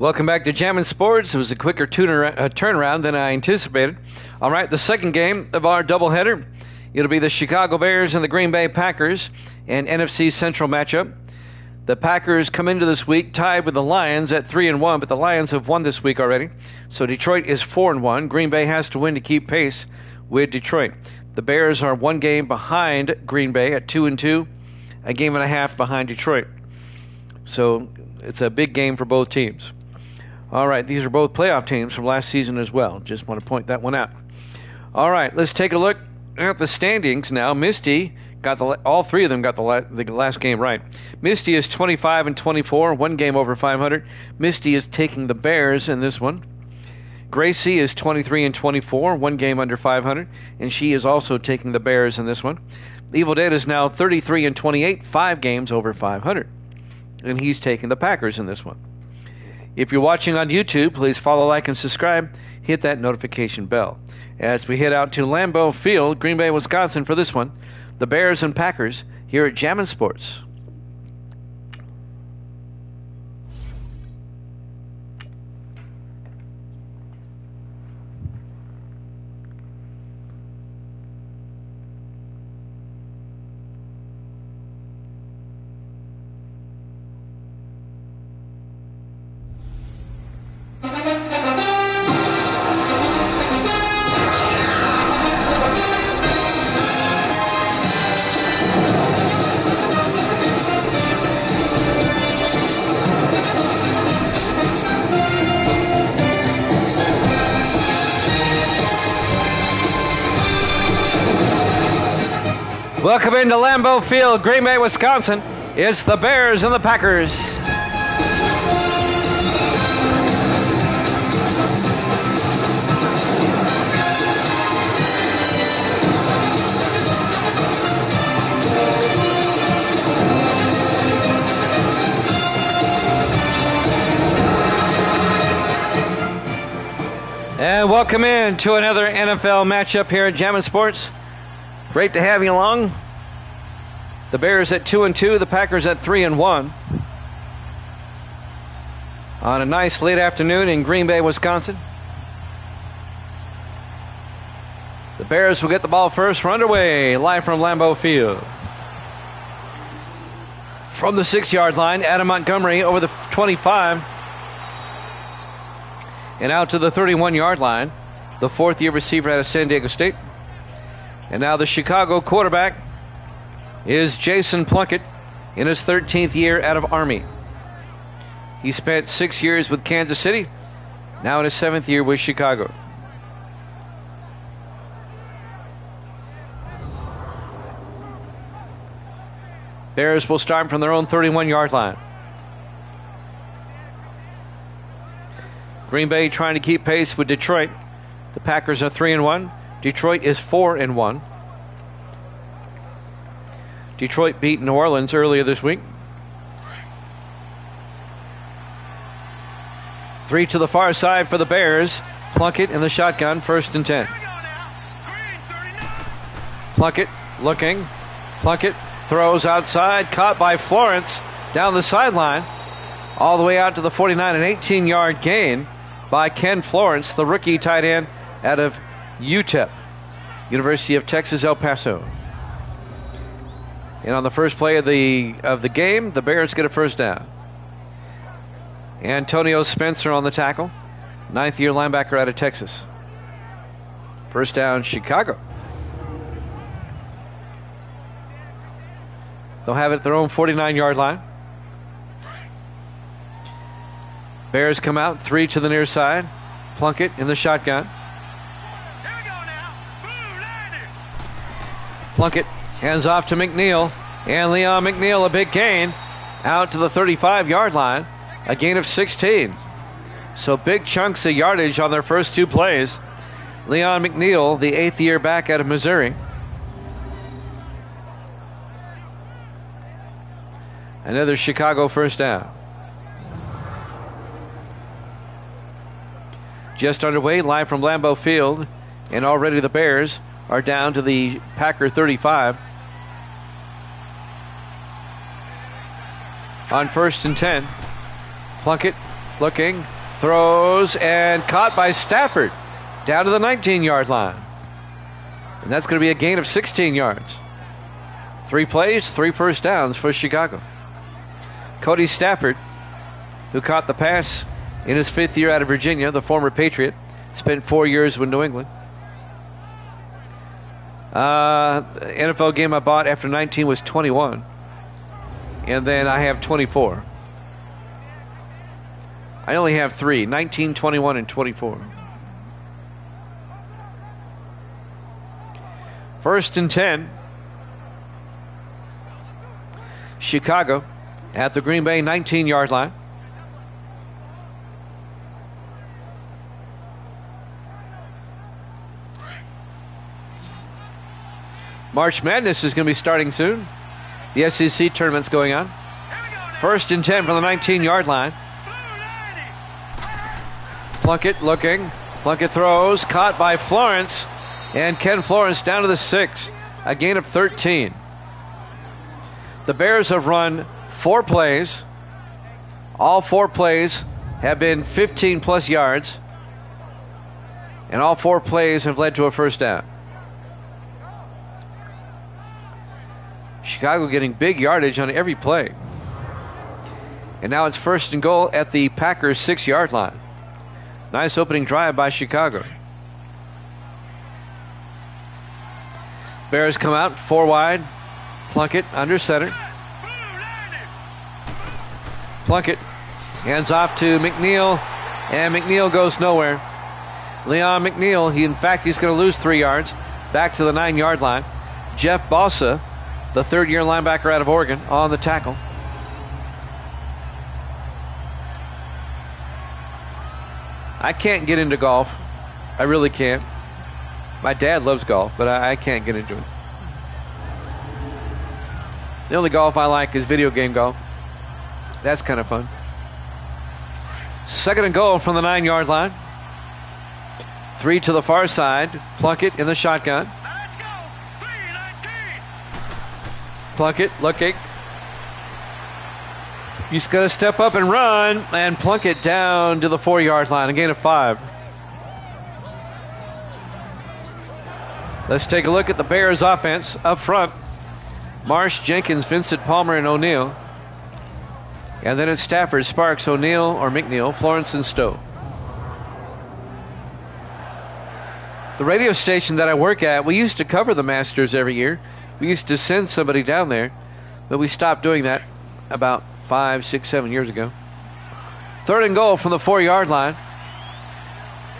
Welcome back to Jammin' Sports. It was a quicker turnaround than I anticipated. All right, the second game of our doubleheader, it'll be the Chicago Bears and the Green Bay Packers, an NFC Central matchup. The Packers come into this week tied with the Lions at 3-1, but the Lions have won this week already. So Detroit is 4-1. Green Bay has to win to keep pace with Detroit. The Bears are one game behind Green Bay at 2-2, a game and a half behind Detroit. So it's a big game for both teams. All right, these are both playoff teams from last season as well. Just want to point that one out. All right, let's take a look at the standings now. Misty got all three of them got the last game right. Misty is 25-24, one game over 500. Misty is taking the Bears in this one. Gracie is 23-24, one game under 500, and she is also taking the Bears in this one. Evil Dead is now 33-28, 5 games over 500, and he's taking the Packers in this one. If you're watching on YouTube, please follow, like, and subscribe. Hit that notification bell. As we head out to Lambeau Field, Green Bay, Wisconsin, for this one, the Bears and Packers here at Jammin' Sports. Welcome into Lambeau Field, Green Bay, Wisconsin. It's the Bears and the Packers. And welcome in to another NFL matchup here at Jammin' Sports. Great to have you along. The Bears at 2-2, the Packers at 3-1. On a nice late afternoon in Green Bay, Wisconsin. The Bears will get the ball first. We're underway, live from Lambeau Field. From the 6-yard line, Adam Montgomery over the 25. And out to the 31-yard line, the fourth-year receiver out of San Diego State. And now the Chicago quarterback is Jason Plunkett in his 13th year out of Army. He spent 6 years with Kansas City, now in his 7th year with Chicago. Bears will start from their own 31-yard line. Green Bay trying to keep pace with Detroit. The Packers are 3-1. Detroit is 4-1. Detroit beat New Orleans earlier this week. 3 to the far side for the Bears. Plunkett in the shotgun, 1st and 10. Plunkett looking. Plunkett throws outside, caught by Florence down the sideline, all the way out to the 49, an 18-yard gain by Ken Florence, the rookie tight end out of UTEP, University of Texas, El Paso. And on the first play of the game, the Bears get a first down. Antonio Spencer on the tackle, 9th-year linebacker out of Texas. First down, Chicago. They'll have it at their own 49-yard line. Bears come out, 3 to the near side. Plunkett in the shotgun. Plunkett hands off to McNeil. And Leon McNeil, a big gain, out to the 35-yard line. A gain of 16. So big chunks of yardage on their first 2 plays. Leon McNeil, the 8th-year back out of Missouri. Another Chicago first down. Just underway, live from Lambeau Field. And already the Bears are down to the Packer 35. On 1st and 10. Plunkett looking, throws, and caught by Stafford down to the 19-yard line. And that's going to be a gain of 16 yards. 3 plays, 3 first downs for Chicago. Cody Stafford, who caught the pass in his 5th year out of Virginia, the former Patriot, spent 4 years with New England. NFL game I bought after 19 was 21. And then I have 24. I only have 3, 19, 21, and 24. 1st and 10. Chicago at the Green Bay 19-yard line. March Madness is going to be starting soon. The SEC tournament's going on. 1st and 10 from the 19-yard line. Plunkett looking. Plunkett throws. Caught by Florence. And Ken Florence down to the 6. A gain of 13. The Bears have run 4 plays. All 4 plays have been 15-plus yards. And all 4 plays have led to a first down. Chicago getting big yardage on every play. And now it's 1st and goal at the Packers' 6-yard line. Nice opening drive by Chicago. Bears come out 4 wide. Plunkett under center. Plunkett hands off to McNeil, and McNeil goes nowhere. Leon McNeil, he's going to lose 3 yards. Back to the 9-yard line. Jeff Bossa, the 3rd-year linebacker out of Oregon, on the tackle. I can't get into golf. I really can't. My dad loves golf, but I can't get into it. The only golf I like is video game golf. That's kind of fun. 2nd and goal from the 9-yard line. 3 to the far side. Plunkett in the shotgun. Let's go. 3-19. Plunkett looking. He's going to step up and run. And Plunkett down to the 4-yard line. A gain of 5. Let's take a look at the Bears offense up front. Marsh, Jenkins, Vincent, Palmer, and O'Neal. And then it's Stafford, Sparks, O'Neal or McNeil, Florence, and Stowe. The radio station that I work at, we used to cover the Masters every year. We used to send somebody down there, but we stopped doing that about 5, 6, 7 years ago. 3rd and goal from the 4-yard line.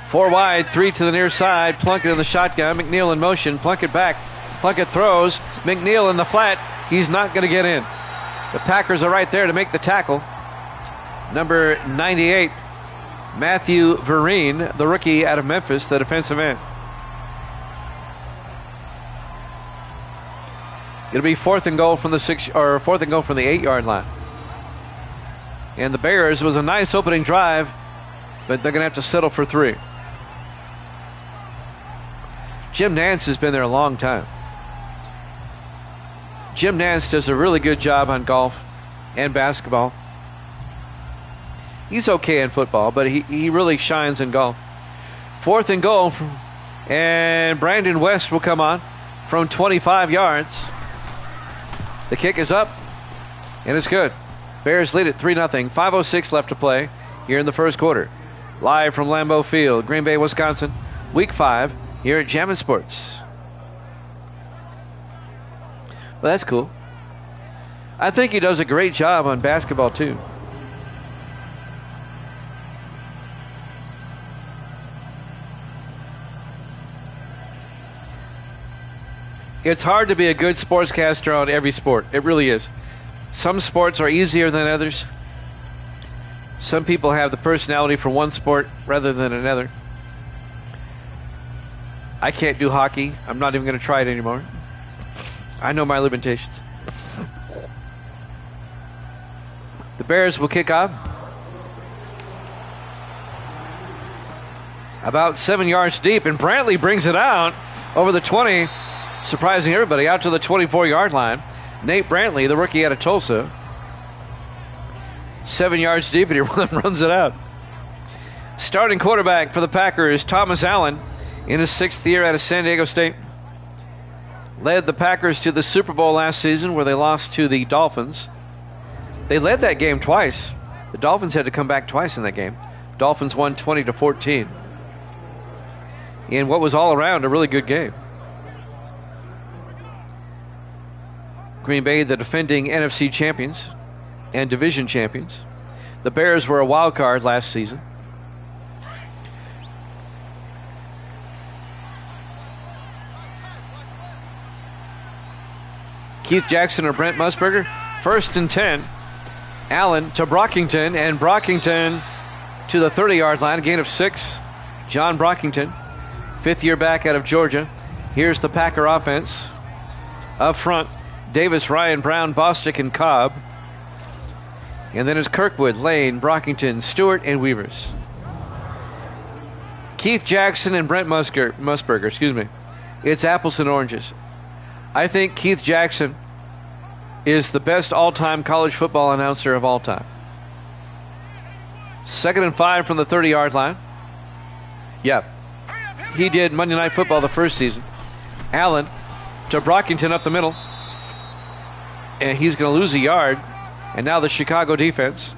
4 wide, 3 to the near side. Plunkett in the shotgun. McNeil in motion. Plunkett back. Plunkett throws. McNeil in the flat. He's not going to get in. The Packers are right there to make the tackle. Number 98, Matthew Vereen, the rookie out of Memphis, the defensive end. It'll be 4th and goal from the 8-yard line. And the Bears, was a nice opening drive, but they're going to have to settle for 3. Jim Nance has been there a long time. Jim Nance does a really good job on golf and basketball. He's okay in football, but he really shines in golf. 4th and goal, and Brandon West will come on from 25 yards. The kick is up, and it's good. Bears lead it 3-0. 5:06 left to play here in the first quarter. Live from Lambeau Field, Green Bay, Wisconsin, Week 5 here at Jammin' Sports. Well, that's cool. I think he does a great job on basketball, too. It's hard to be a good sportscaster on every sport. It really is. Some sports are easier than others. Some people have the personality for one sport rather than another. I can't do hockey. I'm not even going to try it anymore. I know my limitations. The Bears will kick off. About 7 yards deep, and Brantley brings it out over the 20, surprising everybody, out to the 24-yard line. Nate Brantley, the rookie out of Tulsa. 7 yards deep, and he runs it out. Starting quarterback for the Packers, Thomas Allen, in his 6th year out of San Diego State. Led the Packers to the Super Bowl last season where they lost to the Dolphins. They led that game twice. The Dolphins had to come back twice in that game. Dolphins won 20-14. In what was all around a really good game. Green Bay, the defending NFC champions and division champions. The Bears were a wild card last season. Keith Jackson or Brent Musburger. 1st and 10. Allen to Brockington, and Brockington to the 30-yard line, a gain of 6. John Brockington, 5th year back out of Georgia. Here's the Packer offense. Up front, Davis, Ryan, Brown, Bostic, and Cobb. And then it's Kirkwood, Lane, Brockington, Stewart, and Weavers. Keith Jackson and Brent Musburger, It's apples and oranges. I think Keith Jackson is the best all-time college football announcer of all time. 2nd and 5 from the 30-yard line. Yeah, he did Monday Night Football the first season. Allen to Brockington up the middle. And he's going to lose a yard. And now the Chicago defense.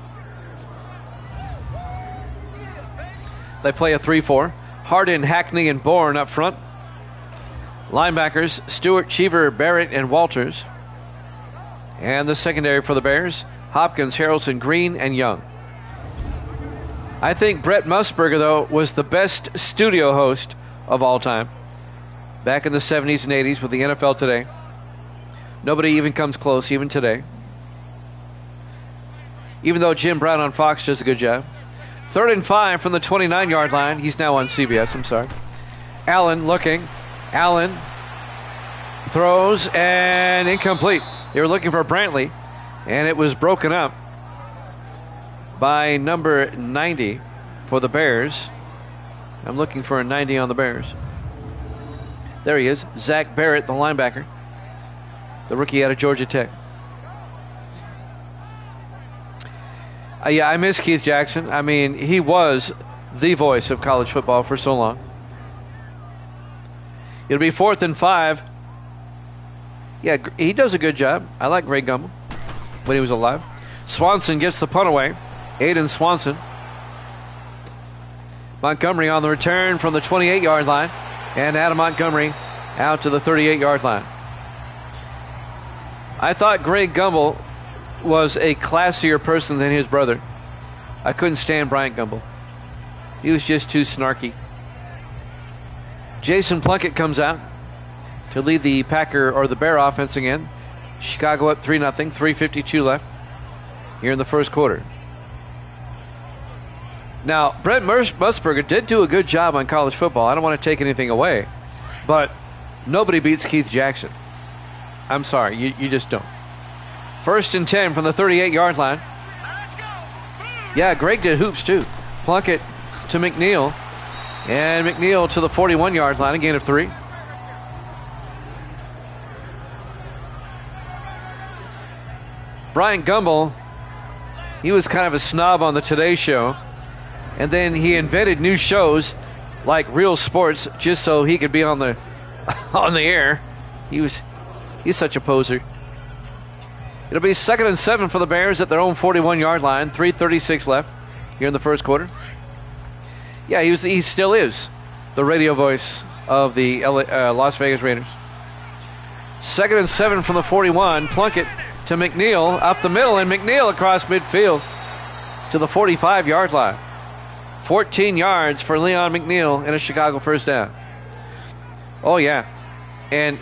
They play a 3-4. Hardin, Hackney, and Bourne up front. Linebackers, Stewart, Cheever, Barrett, and Walters. And the secondary for the Bears, Hopkins, Harrelson, Green, and Young. I think Brett Musburger, though, was the best studio host of all time. Back in the 70s and 80s with the NFL Today. Nobody even comes close, even today. Even though Jim Brown on Fox does a good job. 3rd and 5 from the 29-yard line. He's now on CBS, I'm sorry. Allen looking. Allen throws and incomplete. They were looking for Brantley, and it was broken up by number 90 for the Bears. I'm looking for a 90 on the Bears. There he is, Zach Barrett, the linebacker, the rookie out of Georgia Tech. Yeah, I miss Keith Jackson. I mean, he was the voice of college football for so long. It'll be 4th and 5. Yeah, he does a good job. I like Greg Gumbel when he was alive. Swanson gets the punt away. Aiden Swanson. Montgomery on the return from the 28-yard line. And Adam Montgomery out to the 38-yard line. I thought Greg Gumbel was a classier person than his brother. I couldn't stand Bryant Gumbel. He was just too snarky. Jason Plunkett comes out to lead the Packer or the Bear offense again. Chicago up 3-0, 3:52 left here in the first quarter. Now, Brent Musburger did do a good job on college football. I don't want to take anything away, but nobody beats Keith Jackson. I'm sorry, you just don't. 1st and 10 from the 38-yard line. Yeah, Greg did hoops too. Plunkett to McNeil. And McNeil to the 41-yard line, a gain of 3. Bryant Gumbel, he was kind of a snob on the Today Show. And then he invented new shows like Real Sports just so he could be on the air. He's such a poser. It'll be 2nd and 7 for the Bears at their own 41-yard line. 3:36 left here in the first quarter. Yeah, he still is the radio voice of the Las Vegas Raiders. 2nd and 7 from the 41. Plunkett to McNeil up the middle, and McNeil across midfield to the 45-yard line. 14 yards for Leon McNeil and a Chicago first down. Oh, yeah. And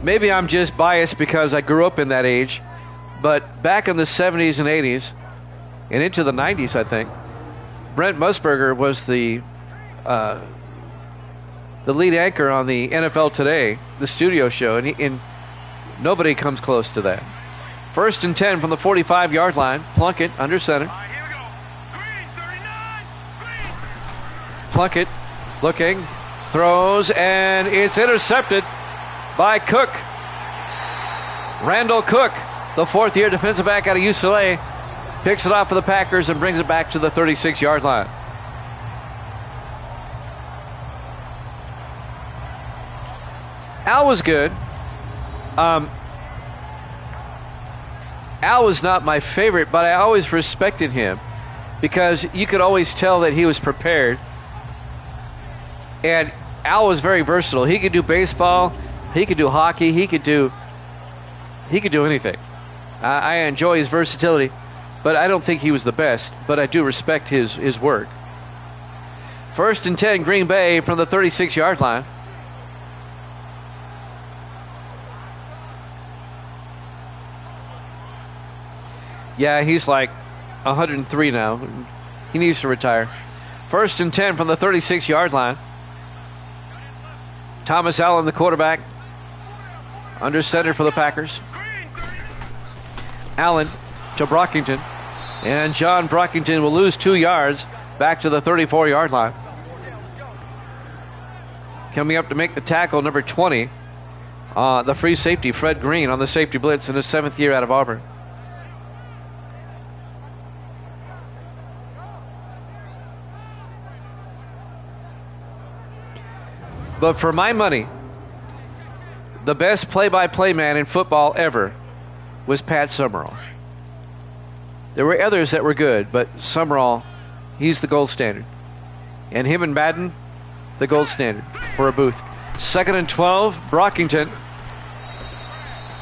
maybe I'm just biased because I grew up in that age, but back in the 70s and 80s and into the 90s, I think, Brent Musburger was the lead anchor on the NFL Today, the studio show, and nobody comes close to that. 1st and 10 from the 45-yard line. Plunkett under center. Here we go. Green, 39. Green. Plunkett looking, throws, and it's intercepted by Cook. Randall Cook, the 4th-year defensive back out of UCLA, Picks it off for the Packers and brings it back to the 36-yard line. Al was good. Al was not my favorite, but I always respected him because you could always tell that he was prepared. And Al was very versatile. He could do baseball, he could do hockey, he could do anything. I enjoy his versatility, but I don't think he was the best, but I do respect his work. 1st and 10, Green Bay from the 36-yard line. Yeah, he's like 103 now. He needs to retire. 1st and 10 from the 36-yard line. Thomas Allen, the quarterback, under center for the Packers. Allen to Brockington. And John Brockington will lose 2 yards back to the 34-yard line. Coming up to make the tackle, number 20, the free safety, Fred Green, on the safety blitz in his 7th year out of Auburn. But for my money, the best play-by-play man in football ever was Pat Summerall. There were others that were good, but Summerall, he's the gold standard. And him and Madden, the gold standard for a booth. 2nd and 12, Brockington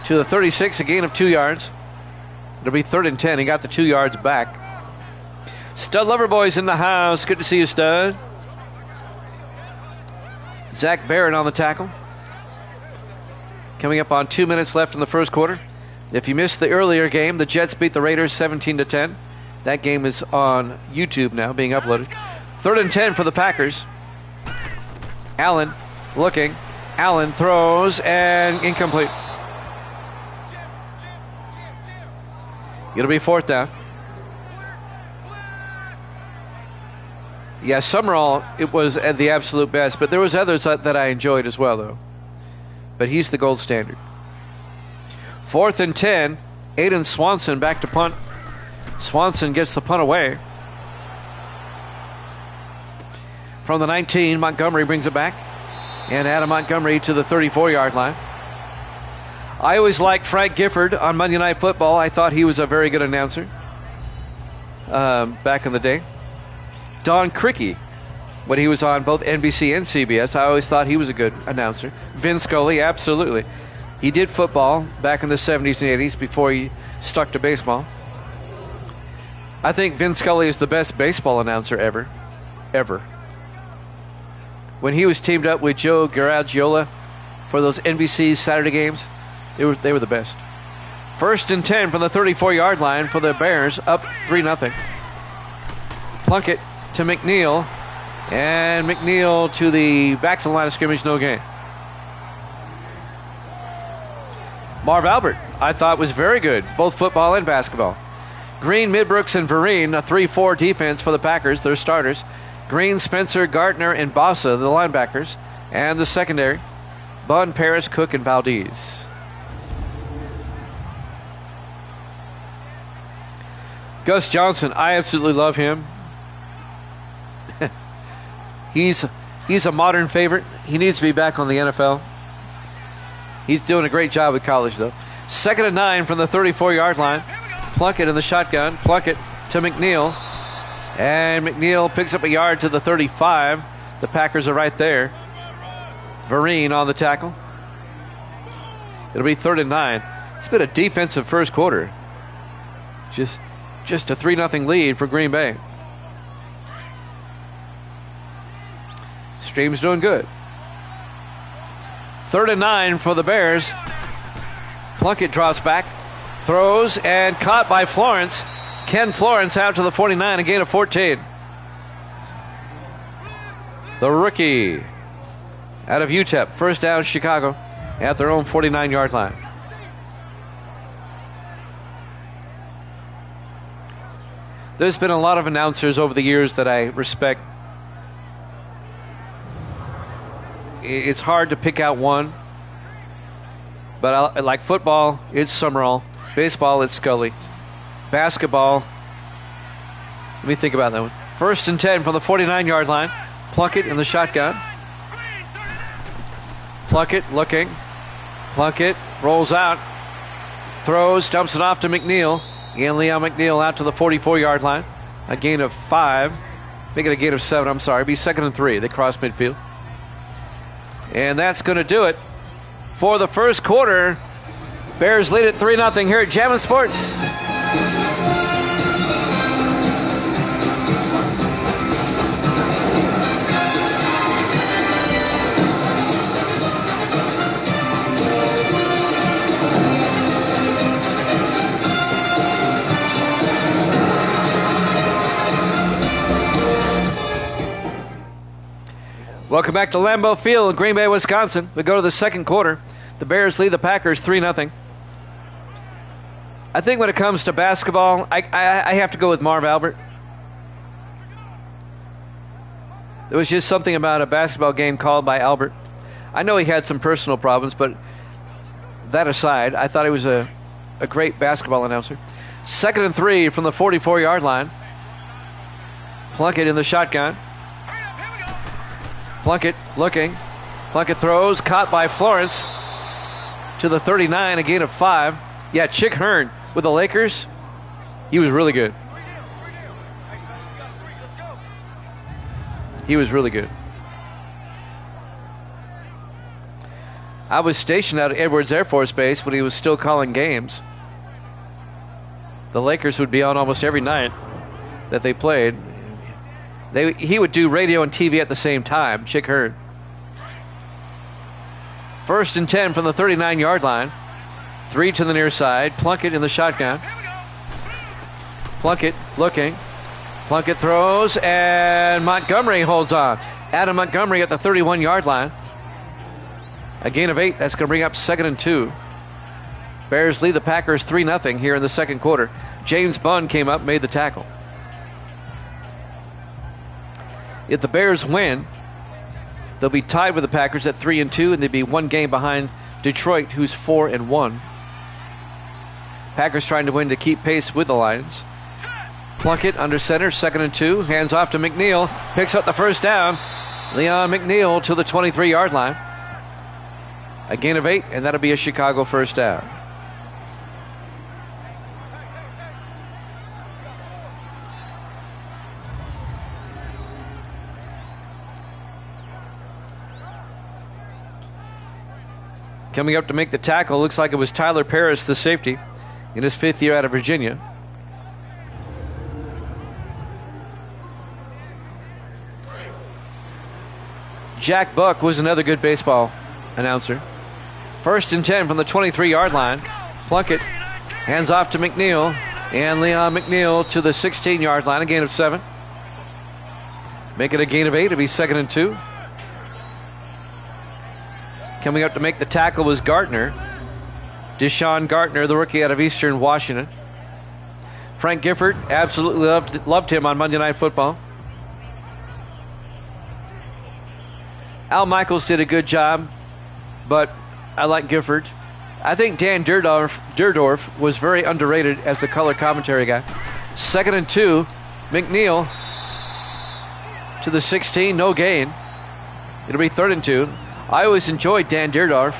to the 36, a gain of 2 yards. It'll be 3rd and 10. He got the 2 yards back. Stud Lover Boys in the house. Good to see you, Stud. Zach Barrett on the tackle. Coming up on 2 minutes left in the first quarter. If you missed the earlier game, the Jets beat the Raiders 17-10. That game is on YouTube now, being uploaded. 3rd and 10 for the Packers. Allen looking. Allen throws and incomplete. It'll be 4th down. Yeah, Summerall, it was at the absolute best, but there was others that I enjoyed as well, though. But he's the gold standard. 4th and 10, Aiden Swanson back to punt. Swanson gets the punt away. From the 19, Montgomery brings it back. And Adam Montgomery to the 34-yard line. I always liked Frank Gifford on Monday Night Football. I thought he was a very good announcer back in the day. Don Criqui, when he was on both NBC and CBS, I always thought he was a good announcer. Vin Scully, absolutely. He did football back in the 70s and 80s before he stuck to baseball. I think Vin Scully is the best baseball announcer ever. Ever. When he was teamed up with Joe Garagiola for those NBC Saturday games, they were the best. 1st and 10 from the 34-yard line for the Bears, up 3-0. Plunkett to McNeil, and McNeil to the back to the line of scrimmage, no gain. Marv Albert, I thought, was very good, both football and basketball. Green, Midbrooks, and Vereen, a 3-4 defense for the Packers, their starters. Green, Spencer, Gardner, and Bossa, the linebackers, and the secondary, Bunn, Paris, Cook, and Valdez. Gus Johnson, I absolutely love him. He's a modern favorite. He needs to be back on the NFL. He's doing a great job with college, though. 2nd and 9 from the 34-yard line. Plunkett in the shotgun. Plunkett to McNeil. And McNeil picks up a yard to the 35. The Packers are right there. Vereen on the tackle. It'll be 3rd and 9. It's been a defensive first quarter. Just a 3-0 lead for Green Bay. Stream's doing good. 3rd and 9 for the Bears. Plunkett drops back, throws, and caught by Florence. Ken Florence out to the 49, a gain of 14. The rookie out of UTEP. 1st down, Chicago at their own 49-yard line. There's been a lot of announcers over the years that I respect. It's hard to pick out one. But like football, it's Summerall. Baseball, it's Scully. Basketball, Let me think about that one. 1st and 10 from the 49-yard line. Plunkett in the shotgun. Plunkett looking. Plunkett rolls out. Throws, dumps it off to McNeil. And Leon McNeil out to the 44-yard line. A gain of 5. Make it a gain of 7, I'm sorry. It'll be 2nd and 3. They cross midfield. And that's going to do it for the first quarter. Bears lead at 3-0 here at Jammin' Sports. Welcome back to Lambeau Field, Green Bay, Wisconsin. We go to the second quarter. The Bears lead the Packers 3-0. I think when it comes to basketball, I have to go with Marv Albert. There was just something about a basketball game called by Albert. I know he had some personal problems, but that aside, I thought he was a great basketball announcer. 2nd and 3 from the 44-yard line. Plunkett in the shotgun. Plunkett looking. Plunkett throws, caught by Florence to the 39, a gain of 5. Yeah, Chick Hearn with the Lakers. He was really good. He was really good. I was stationed out at Edwards Air Force Base when he was still calling games. The Lakers would be on almost every night that they played. He would do radio and TV at the same time, Chick Hearn. 1st and 10 from the 39-yard line. 3 to the near side. Plunkett in the shotgun. Plunkett looking. Plunkett throws, and Montgomery holds on. Adam Montgomery at the 31-yard line. A gain of 8. That's going to bring up 2nd and 2. Bears lead the Packers 3-0 here in the second quarter. James Bunn came up, made the tackle. If the Bears win, they'll be tied with the Packers at 3-2, and they'd be one game behind Detroit, who's 4-1. Packers trying to win to keep pace with the Lions. Plunkett under center, 2nd and 2. Hands off to McNeil. Picks up the first down. Leon McNeil to the 23-yard line. A gain of 8, and that'll be a Chicago first down. Coming up to make the tackle, looks like it was Tyler Paris, the safety, in his 5th year out of Virginia. Jack Buck was another good baseball announcer. 1st and 10 from the 23-yard line. Plunkett hands off to McNeil, and Leon McNeil to the 16-yard line, a gain of 7. Make it a gain of 8, it'll be 2nd and 2. Coming up to make the tackle was Gartner. Deshaun Gartner, the rookie out of Eastern Washington. Frank Gifford, absolutely loved him on Monday Night Football. Al Michaels did a good job, but I like Gifford. I think Dan Dierdorf was very underrated as the color commentary guy. 2nd and 2. McNeil to the 16, no gain. It'll be 3rd and 2. I always enjoyed Dan Dierdorf.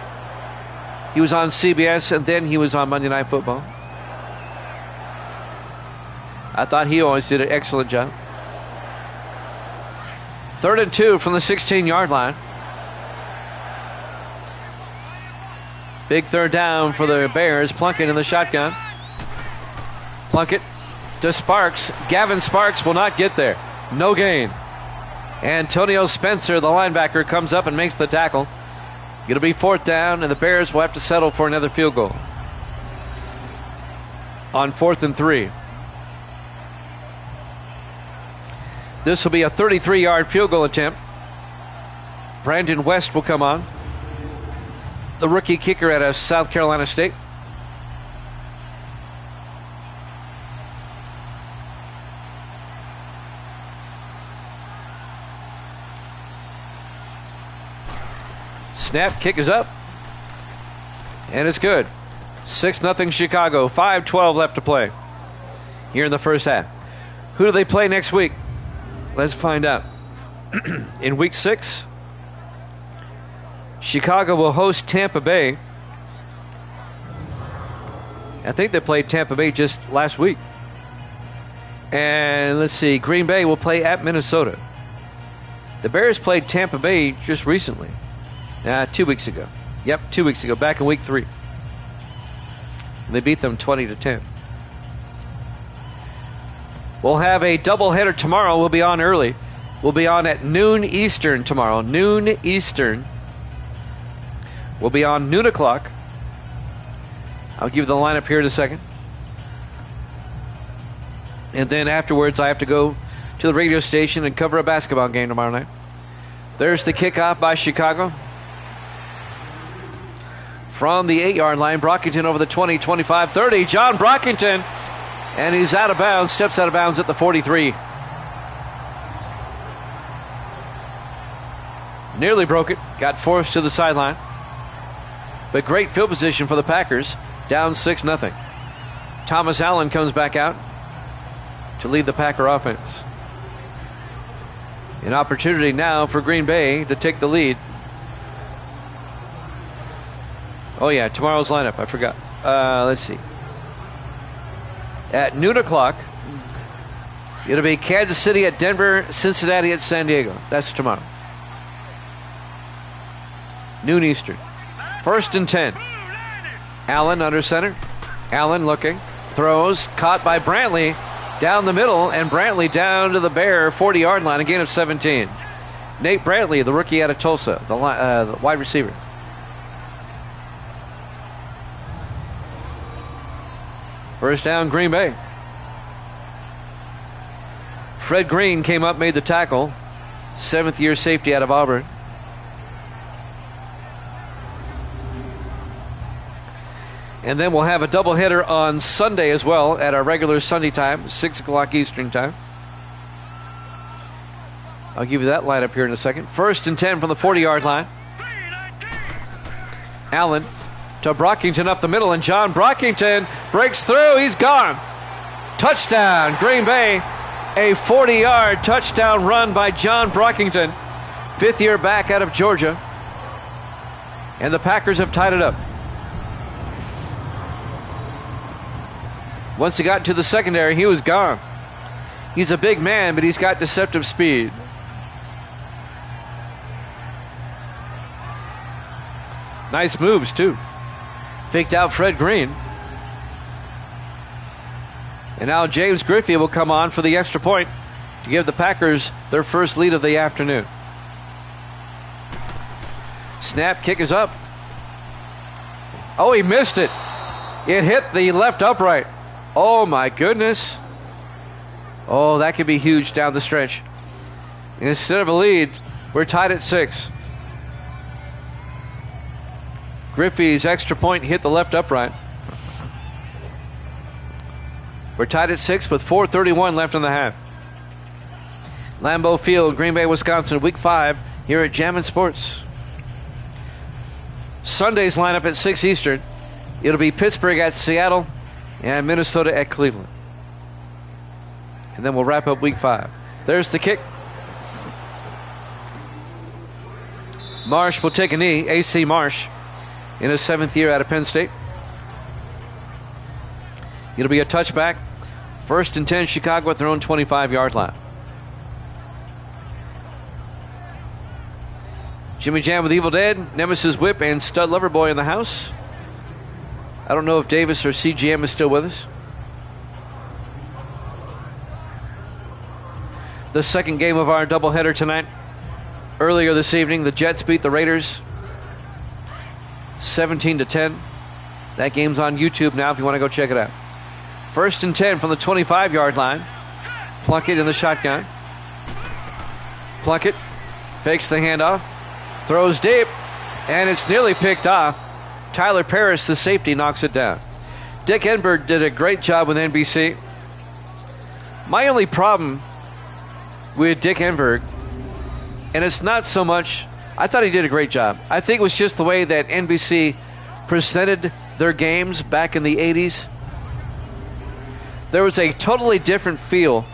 He was on CBS, and then he was on Monday Night Football. I thought he always did an excellent job. 3rd and 2 from the 16-yard line. Big third down for the Bears. Plunkett in the shotgun. Plunkett to Sparks. Gavin Sparks will not get there. No gain. Antonio Spencer, the linebacker, comes up and makes the tackle. It'll be 4th down, and the Bears will have to settle for another field goal on 4th and 3. This will be a 33-yard field goal attempt. Brandon West will come on, the rookie kicker out of South Carolina State. Snap, kick is up, and it's good. 6-0 Chicago, 5:12 left to play here in the first half. Who do they play next week? Let's find out. In week 6, Chicago will host Tampa Bay. I think they played Tampa Bay just last week. And let's see, Green Bay will play at Minnesota. The Bears played Tampa Bay just recently. 2 weeks ago. Yep, 2 weeks ago, back in week 3. They beat them 20-10. We'll have a doubleheader tomorrow. We'll be on early. We'll be on at noon Eastern tomorrow. Noon Eastern. We'll be on noon o'clock. I'll give you the lineup here in a second. And then afterwards, I have to go to the radio station and cover a basketball game tomorrow night. There's the kickoff by Chicago. From the 8-yard line, Brockington over the 20, 25, 30. John Brockington, and he's out of bounds, steps out of bounds at the 43. Nearly broke it, got forced to the sideline. But great field position for the Packers, down 6-0. Thomas Allen comes back out to lead the Packer offense. An opportunity now for Green Bay to take the lead. Oh yeah, tomorrow's lineup, I forgot. Let's see. At noon o'clock, it'll be Kansas City at Denver, Cincinnati at San Diego. That's tomorrow. Noon Eastern. 1st and 10. Allen under center. Allen looking. Throws. Caught by Brantley. Down the middle. And Brantley down to the Bear 40-yard line. A gain of 17. Nate Brantley, the rookie out of Tulsa. The wide receiver. First down, Green Bay. Fred Green came up, made the tackle. 7th-year safety out of Auburn. And then we'll have a doubleheader on Sunday as well at our regular Sunday time, 6 o'clock Eastern time. I'll give you that lineup here in a second. 1st and 10 from the 40-yard line. Allen to Brockington up the middle, and John Brockington breaks through. He's gone. Touchdown, Green Bay. A 40-yard touchdown run by John Brockington, 5th-year back out of Georgia. And the Packers have tied it up. Once he got to the secondary, he was gone. He's a big man, but he's got deceptive speed. Nice moves, too. Faked out Fred Green. And now James Griffey will come on for the extra point to give the Packers their first lead of the afternoon. Snap, kick is up. Oh, he missed it. It hit the left upright. Oh, my goodness. Oh, that could be huge down the stretch. Instead of a lead, we're tied at 6. Griffey's extra point hit the left upright. We're tied at 6 with 4:31 left in the half. Lambeau Field, Green Bay, Wisconsin, Week 5 here at Jammin' Sports. Sunday's lineup at 6 Eastern. It'll be Pittsburgh at Seattle and Minnesota at Cleveland. And then we'll wrap up Week 5. There's the kick. Marsh will take a knee. A.C. Marsh in his 7th year out of Penn State. It'll be a touchback. 1st and 10, Chicago at their own 25-yard line. Jimmy Jam with Evil Dead, Nemesis Whip, and Stud Loverboy in the house. I don't know if Davis or CGM is still with us. The second game of our doubleheader tonight. Earlier this evening, the Jets beat the Raiders 17-10. That game's on YouTube now if you want to go check it out. 1st and 10 from the 25-yard line. Plunkett in the shotgun. Plunkett fakes the handoff. Throws deep. And it's nearly picked off. Tyler Parris, the safety, knocks it down. Dick Enberg did a great job with NBC. My only problem with Dick Enberg, and it's not so much, I thought he did a great job. I think it was just the way that NBC presented their games back in the 80s. There was a totally different feel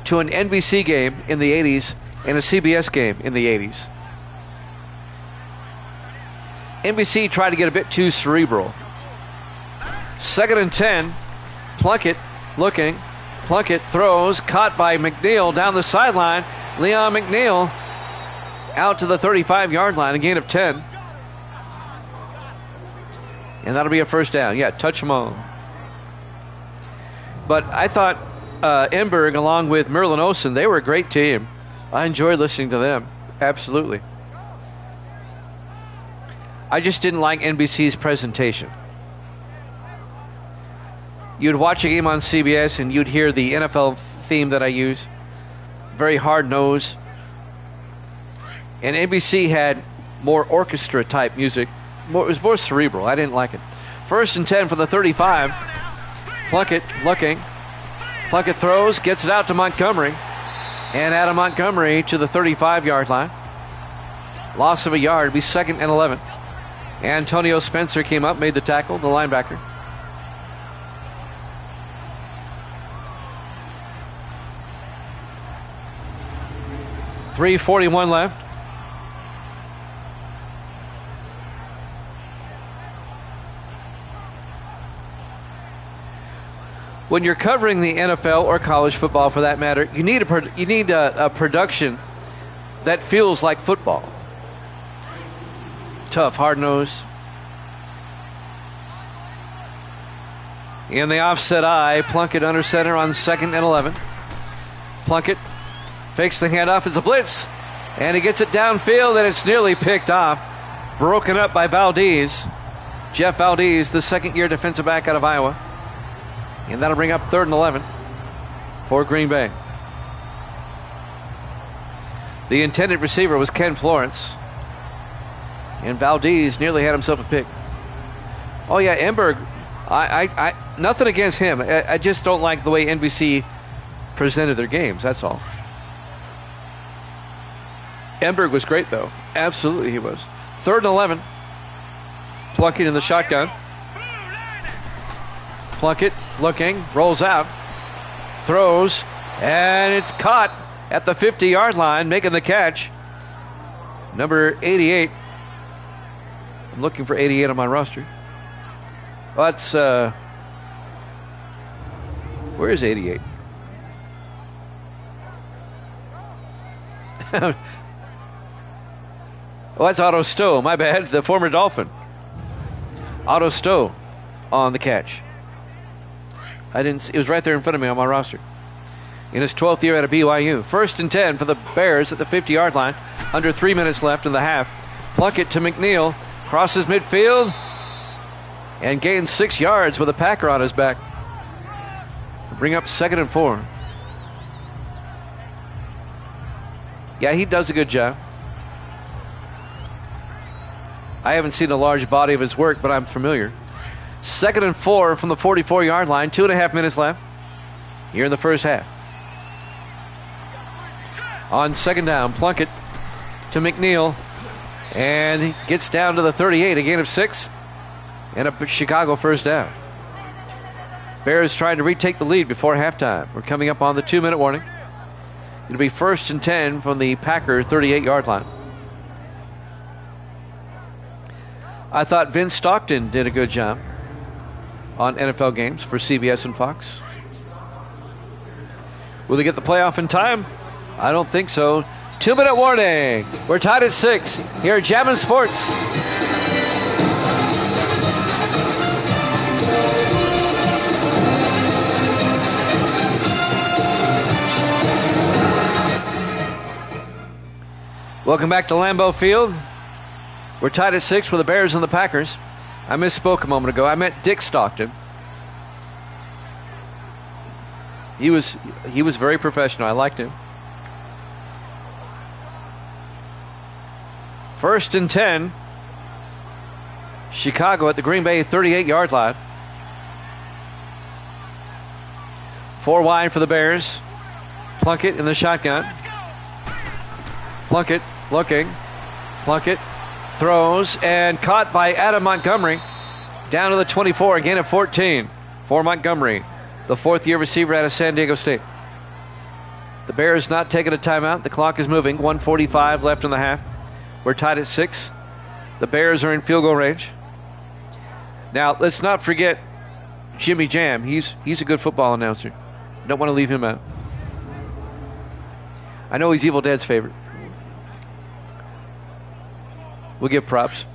to an NBC game in the 80s and a CBS game in the 80s. NBC tried to get a bit too cerebral. 2nd and 10. Plunkett looking. Plunkett throws, caught by McNeil down the sideline. Leon McNeil out to the 35-yard line, a gain of 10. And that'll be a first down. Yeah, touch them all. But I thought Enberg, along with Merlin Olsen, they were a great team. I enjoyed listening to them. Absolutely. I just didn't like NBC's presentation. You'd watch a game on CBS and you'd hear the NFL theme that I use. Very hard-nosed. And NBC had more orchestra-type music. It was more cerebral. I didn't like it. 1st and 10 for the 35. Plunkett looking. Plunkett throws, gets it out to Montgomery. And out of Montgomery to the 35-yard line. Loss of a yard. It'll be 2nd and 11. Antonio Spencer came up, made the tackle, the linebacker. .341 left. When you're covering the NFL or college football, for that matter, you need a production that feels like football. Tough, hard-nosed. In the offset eye, Plunkett under center on 2nd and 11. Plunkett fakes the handoff. It's a blitz. And he gets it downfield, and it's nearly picked off. Broken up by Valdez. Jeff Valdez, the second-year defensive back out of Iowa. And that'll bring up 3rd and 11 for Green Bay. The intended receiver was Ken Florence. And Valdez nearly had himself a pick. Oh, yeah, Enberg. I nothing against him. I just don't like the way NBC presented their games. That's all. Enberg was great, though. Absolutely, he was. 3rd and 11. Plunkett in the shotgun. Plunkett looking, rolls out, throws, and it's caught at the 50-yard line, making the catch. Number 88. I'm looking for 88 on my roster. Well, that's, where is 88? Oh, that's Otto Stowe. My bad. The former Dolphin. Otto Stowe on the catch. I didn't see, it was right there in front of me on my roster. In his 12th year at a BYU. 1st and 10 for the Bears at the 50-yard line. Under 3 minutes left in the half. Plunkett to McNeil. Crosses midfield. And gains 6 yards with a Packer on his back. Bring up 2nd and 4. Yeah, he does a good job. I haven't seen a large body of his work, but I'm familiar. 2nd and 4 from the 44-yard line. 2.5 minutes left here in the first half. On 2nd down, Plunkett to McNeil. And he gets down to the 38, a gain of 6. And a Chicago first down. Bears trying to retake the lead before halftime. We're coming up on the 2-minute warning. It'll be 1st and 10 from the Packer 38-yard line. I thought Vince Stockton did a good job on NFL games for CBS and Fox. Will they get the playoff in time? I don't think so. 2-minute warning. We're tied at 6 here at Jammin' Sports. Welcome back to Lambeau Field. We're tied at 6 with the Bears and the Packers. I misspoke a moment ago. I meant Dick Stockton. He was very professional. I liked him. 1st and 10. Chicago at the Green Bay 38-yard line. 4 wide for the Bears. Plunkett in the shotgun. Plunkett looking. Plunkett throws and caught by Adam Montgomery. Down to the 24, a gain of 14 for Montgomery, the 4th-year receiver out of San Diego State. The Bears not taking a timeout. The clock is moving. 1:45 left in the half. We're tied at 6. The Bears are in field goal range. Now, let's not forget Jimmy Jam. He's a good football announcer. Don't want to leave him out. I know he's Evil Dead's favorite. We'll give props.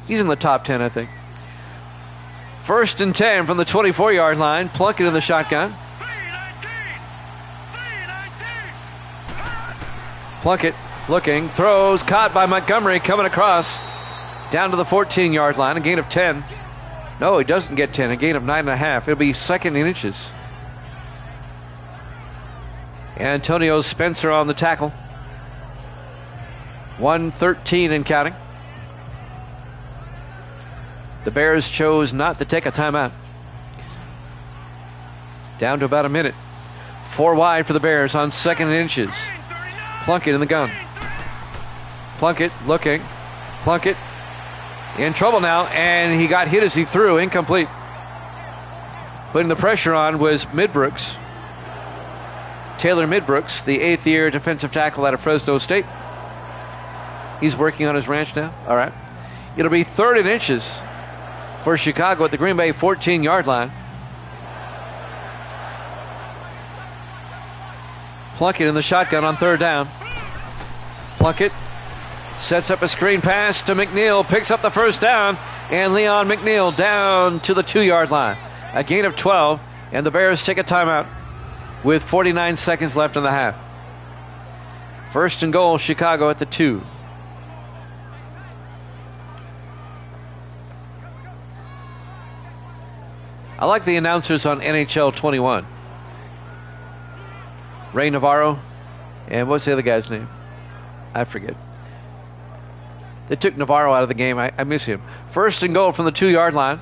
He's in the top 10, I think. 1st and 10 from the 24-yard line. Plunkett in the shotgun. Plunkett looking, throws, caught by Montgomery, coming across down to the 14-yard line, a gain of 10. No, he doesn't get 10, a gain of 9.5. It'll be 2nd and inches. Antonio Spencer on the tackle. 1:13 and counting. The Bears chose not to take a timeout. Down to about a minute. 4 wide for the Bears on 2nd and inches. Plunkett in the gun. Plunkett looking. Plunkett in trouble now, and he got hit as he threw. Incomplete. Putting the pressure on was Midbrooks. Taylor Midbrooks, the 8th-year defensive tackle out of Fresno State. He's working on his ranch now. All right. It'll be 3rd and inches for Chicago at the Green Bay 14-yard line. Plunkett in the shotgun on 3rd down. Plunkett sets up a screen pass to McNeil, picks up the 1st down, and Leon McNeil down to the 2-yard line. A gain of 12, and the Bears take a timeout with 49 seconds left in the half. 1st and goal, Chicago at the 2. I like the announcers on NHL 21. Ray Navarro, and what's the other guy's name? I forget. They took Navarro out of the game. I miss him. 1st and goal from the 2-yard line.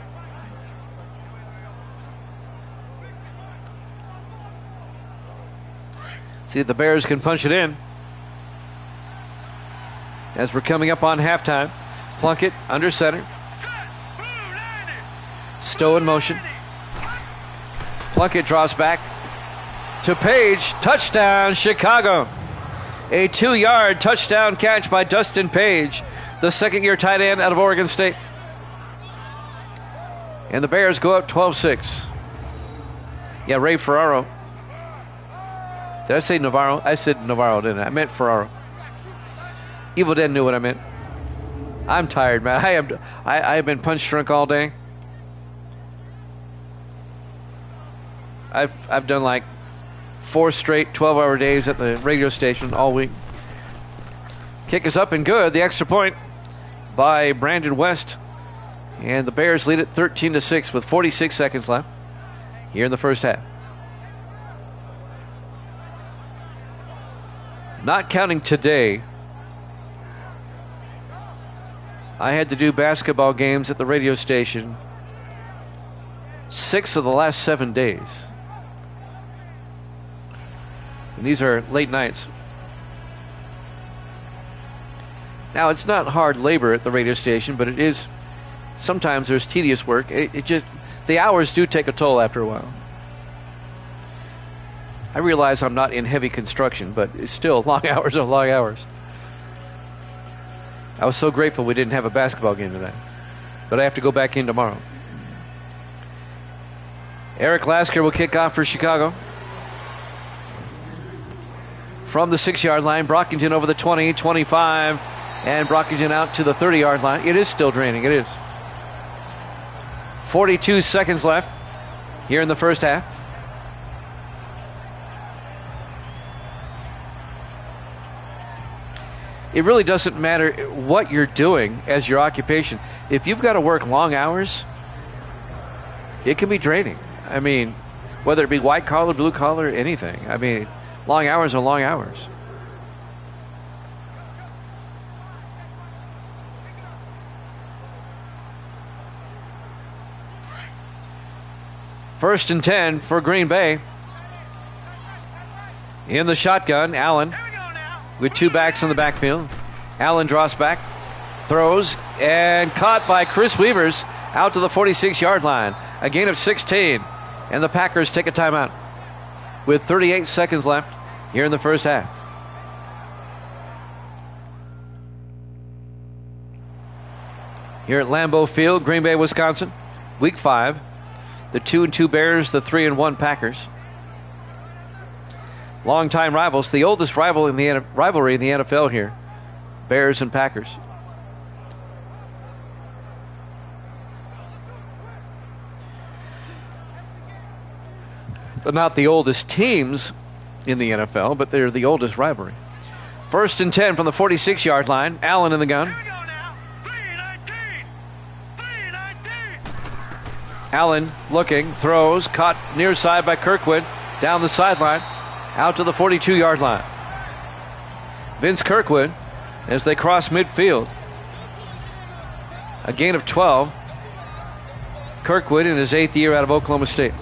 See if the Bears can punch it in. As we're coming up on halftime. Plunkett under center. Stowe in motion. Plunkett draws back to Page. Touchdown, Chicago. A 2-yard touchdown catch by Dustin Page, the 2nd-year tight end out of Oregon State. And the Bears go up 12-6. Yeah, Ray Ferraro. Did I say Navarro? I said Navarro, didn't I? I meant Ferraro. Evil Dead knew what I meant. I'm tired, man. I have been punch drunk all day. I've done like 4 straight 12-hour days at the radio station all week. Kick is up and good. The extra point by Brandon West. And the Bears lead it 13-6 with 46 seconds left here in the first half. Not counting today, I had to do basketball games at the radio station 6 of the last 7 days. And these are late nights. Now, it's not hard labor at the radio station, but it is, sometimes there's tedious work. It just, the hours do take a toll after a while. I realize I'm not in heavy construction, but it's still long hours are long hours. I was so grateful we didn't have a basketball game tonight, but I have to go back in tomorrow. Eric Lasker will kick off for Chicago. From the 6-yard line, Brockington over the 20, 25, and Brockington out to the 30-yard line. It is still draining, it is. 42 seconds left here in the first half. It really doesn't matter what you're doing as your occupation. If you've got to work long hours, it can be draining. I mean, whether it be white collar, blue collar, anything. I mean, long hours are long hours. First and 10 for Green Bay. In the shotgun, Allen with 2 backs in the backfield. Allen draws back, throws, and caught by Chris Weavers out to the 46-yard line. A gain of 16, and the Packers take a timeout. With 38 seconds left here in the first half. Here at Lambeau Field, Green Bay, Wisconsin, Week 5. The 2-2 Bears, the 3-1 Packers. Longtime rivals, the oldest rivalry in the NFL here, Bears and Packers. They're not the oldest teams in the NFL, but they're the oldest rivalry. 1st and 10 from the 46-yard line. Allen in the gun. Here we go now. 319. 319. Allen looking, throws, caught near side by Kirkwood, down the sideline, out to the 42-yard line. Vince Kirkwood as they cross midfield. A gain of 12. Kirkwood in his 8th year out of Oklahoma State.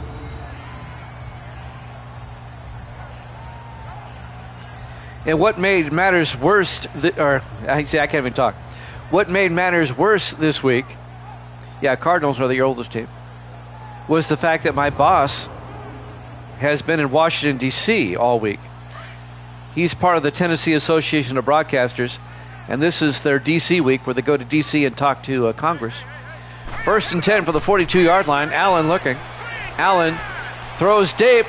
And what made matters worse, I can't even talk. What made matters worse this week, Cardinals are the oldest team, was the fact that my boss has been in Washington, D.C. all week. He's part of the Tennessee Association of Broadcasters, and this is their D.C. week where they go to D.C. and talk to Congress. 1st and 10 for the 42-yard line. Allen looking. Allen throws deep.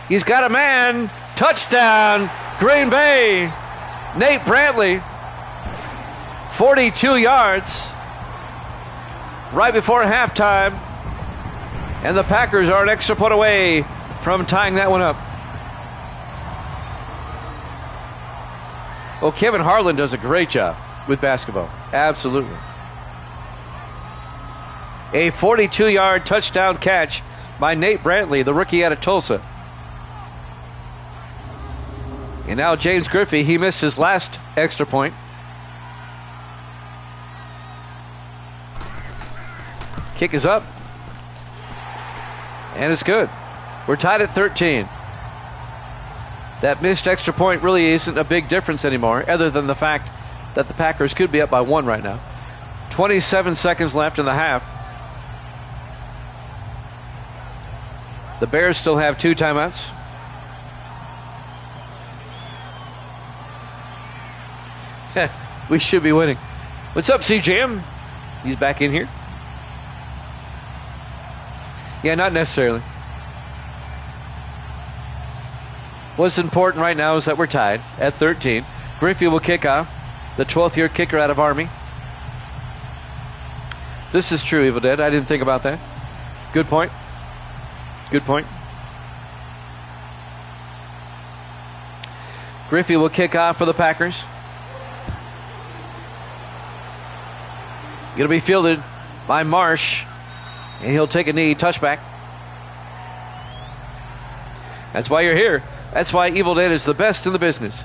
He's got a man. Touchdown, Green Bay. Nate Brantley, 42 yards right before halftime. And the Packers are an extra point away from tying that one up. Well, Kevin Harlan does a great job with basketball. Absolutely. A 42-yard touchdown catch by Nate Brantley, the rookie out of Tulsa. And now James Griffey, he missed his last extra point. Kick is up. And it's good. We're tied at 13. That missed extra point really isn't a big difference anymore, other than the fact that the Packers could be up by 1 right now. 27 seconds left in the half. The Bears still have 2 timeouts. We should be winning. What's up, CJM? He's back in here. Yeah, not necessarily. What's important right now is that we're tied at 13. Griffey will kick off, the 12th year kicker out of Army. This is true, Evil Dead. I didn't think about that. Good point. Good point. Griffey will kick off for the Packers. Going to be fielded by Marsh, and he'll take a knee, touchback. That's why you're here. That's why Evil Dead is the best in the business.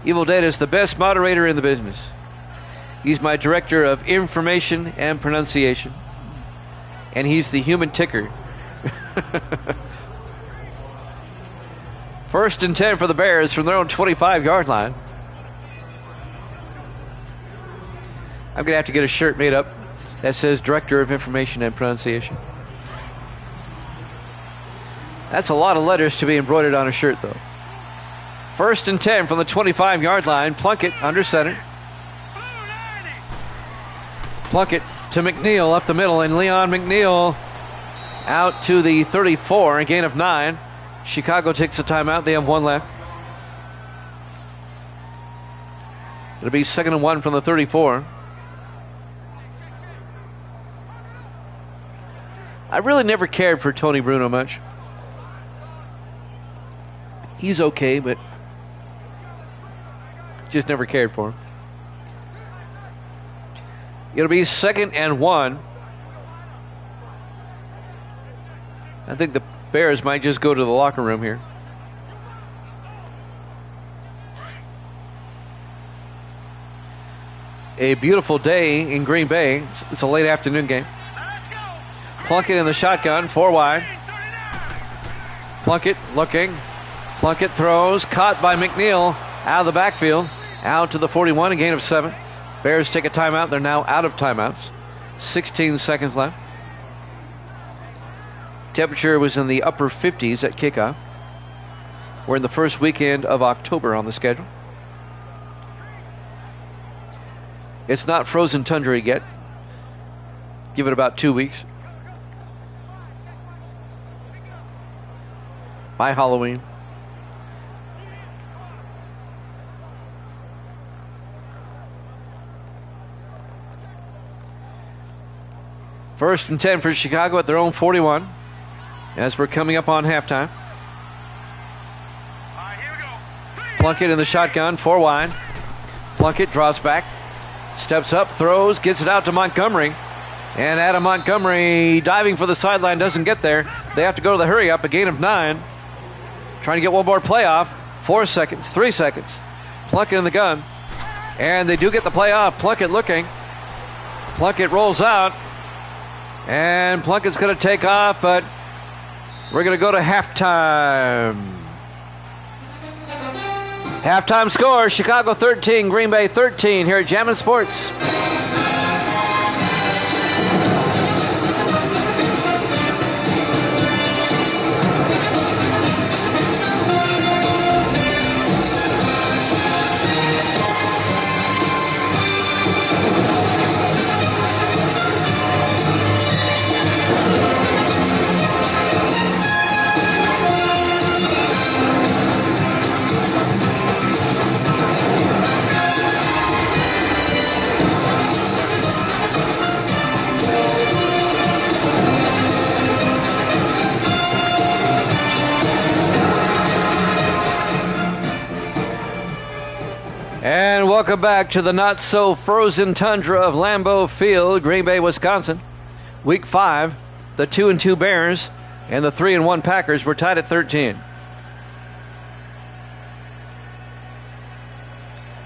Evil Dead is the best moderator in the business. He's my director of information and pronunciation, and he's the human ticker. 1st and 10 for the Bears from their own 25-yard line. I'm going to have to get a shirt made up that says Director of Information and Pronunciation. That's a lot of letters to be embroidered on a shirt, though. 1st and 10 from the 25-yard line. Plunkett under center. Plunkett to McNeil up the middle, and Leon McNeil out to the 34, a gain of 9. Chicago takes a timeout. They have 1 left. It'll be 2nd and 1 from the 34. I really never cared for Tony Bruno much. He's okay, but just never cared for him. It'll be 2nd and 1. I think the Bears might just go to the locker room here. A beautiful day in Green Bay. It's a late afternoon game. Plunkett in the shotgun, 4 wide. Plunkett looking. Plunkett throws, caught by McNeil out of the backfield, out to the 41, a gain of 7. Bears take a timeout. They're now out of timeouts. 16 seconds left. Temperature was in the upper 50s at kickoff. We're in the first weekend of October on the schedule. It's not frozen tundra yet. Give it about 2 weeks. By Halloween. First and 10 for Chicago at their own 41 as we're coming up on halftime. Plunkett in the shotgun, 4 wide. Plunkett draws back, steps up, throws, gets it out to Montgomery. And Adam Montgomery diving for the sideline, doesn't get there. They have to go to the hurry up, a gain of 9. Trying to get one more playoff. 4 seconds, 3 seconds. Plunkett in the gun. And they do get the playoff. Plunkett looking. Plunkett rolls out. And Plunkett's going to take off, but we're going to go to halftime. Halftime score, Chicago 13, Green Bay 13 here at Jammin' Sports. And welcome back to the not-so-frozen tundra of Lambeau Field, Green Bay, Wisconsin. Week 5, the 2-2 Bears and the 3-1 Packers were tied at 13.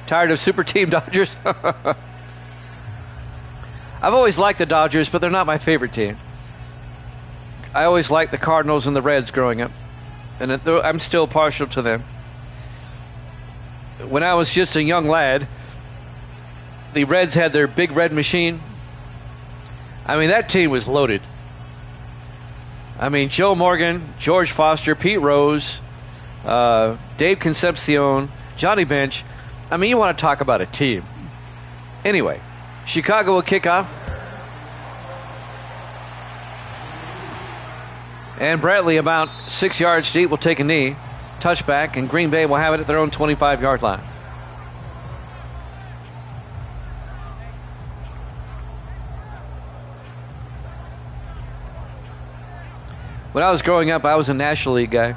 Tired of Super Team Dodgers? I've always liked the Dodgers, but they're not my favorite team. I always liked the Cardinals and the Reds growing up, and I'm still partial to them. When I was just a young lad, the Reds had their big red machine. I mean, that team was loaded. I mean, Joe Morgan, George Foster, Pete Rose, Dave Concepcion, Johnny Bench. I mean, you want to talk about a team. Anyway, Chicago will kick off. And Bradley, about 6 yards deep, will take a knee. Touchback, and Green Bay will have it at their own 25-yard line. When I was growing up, I was a National League guy.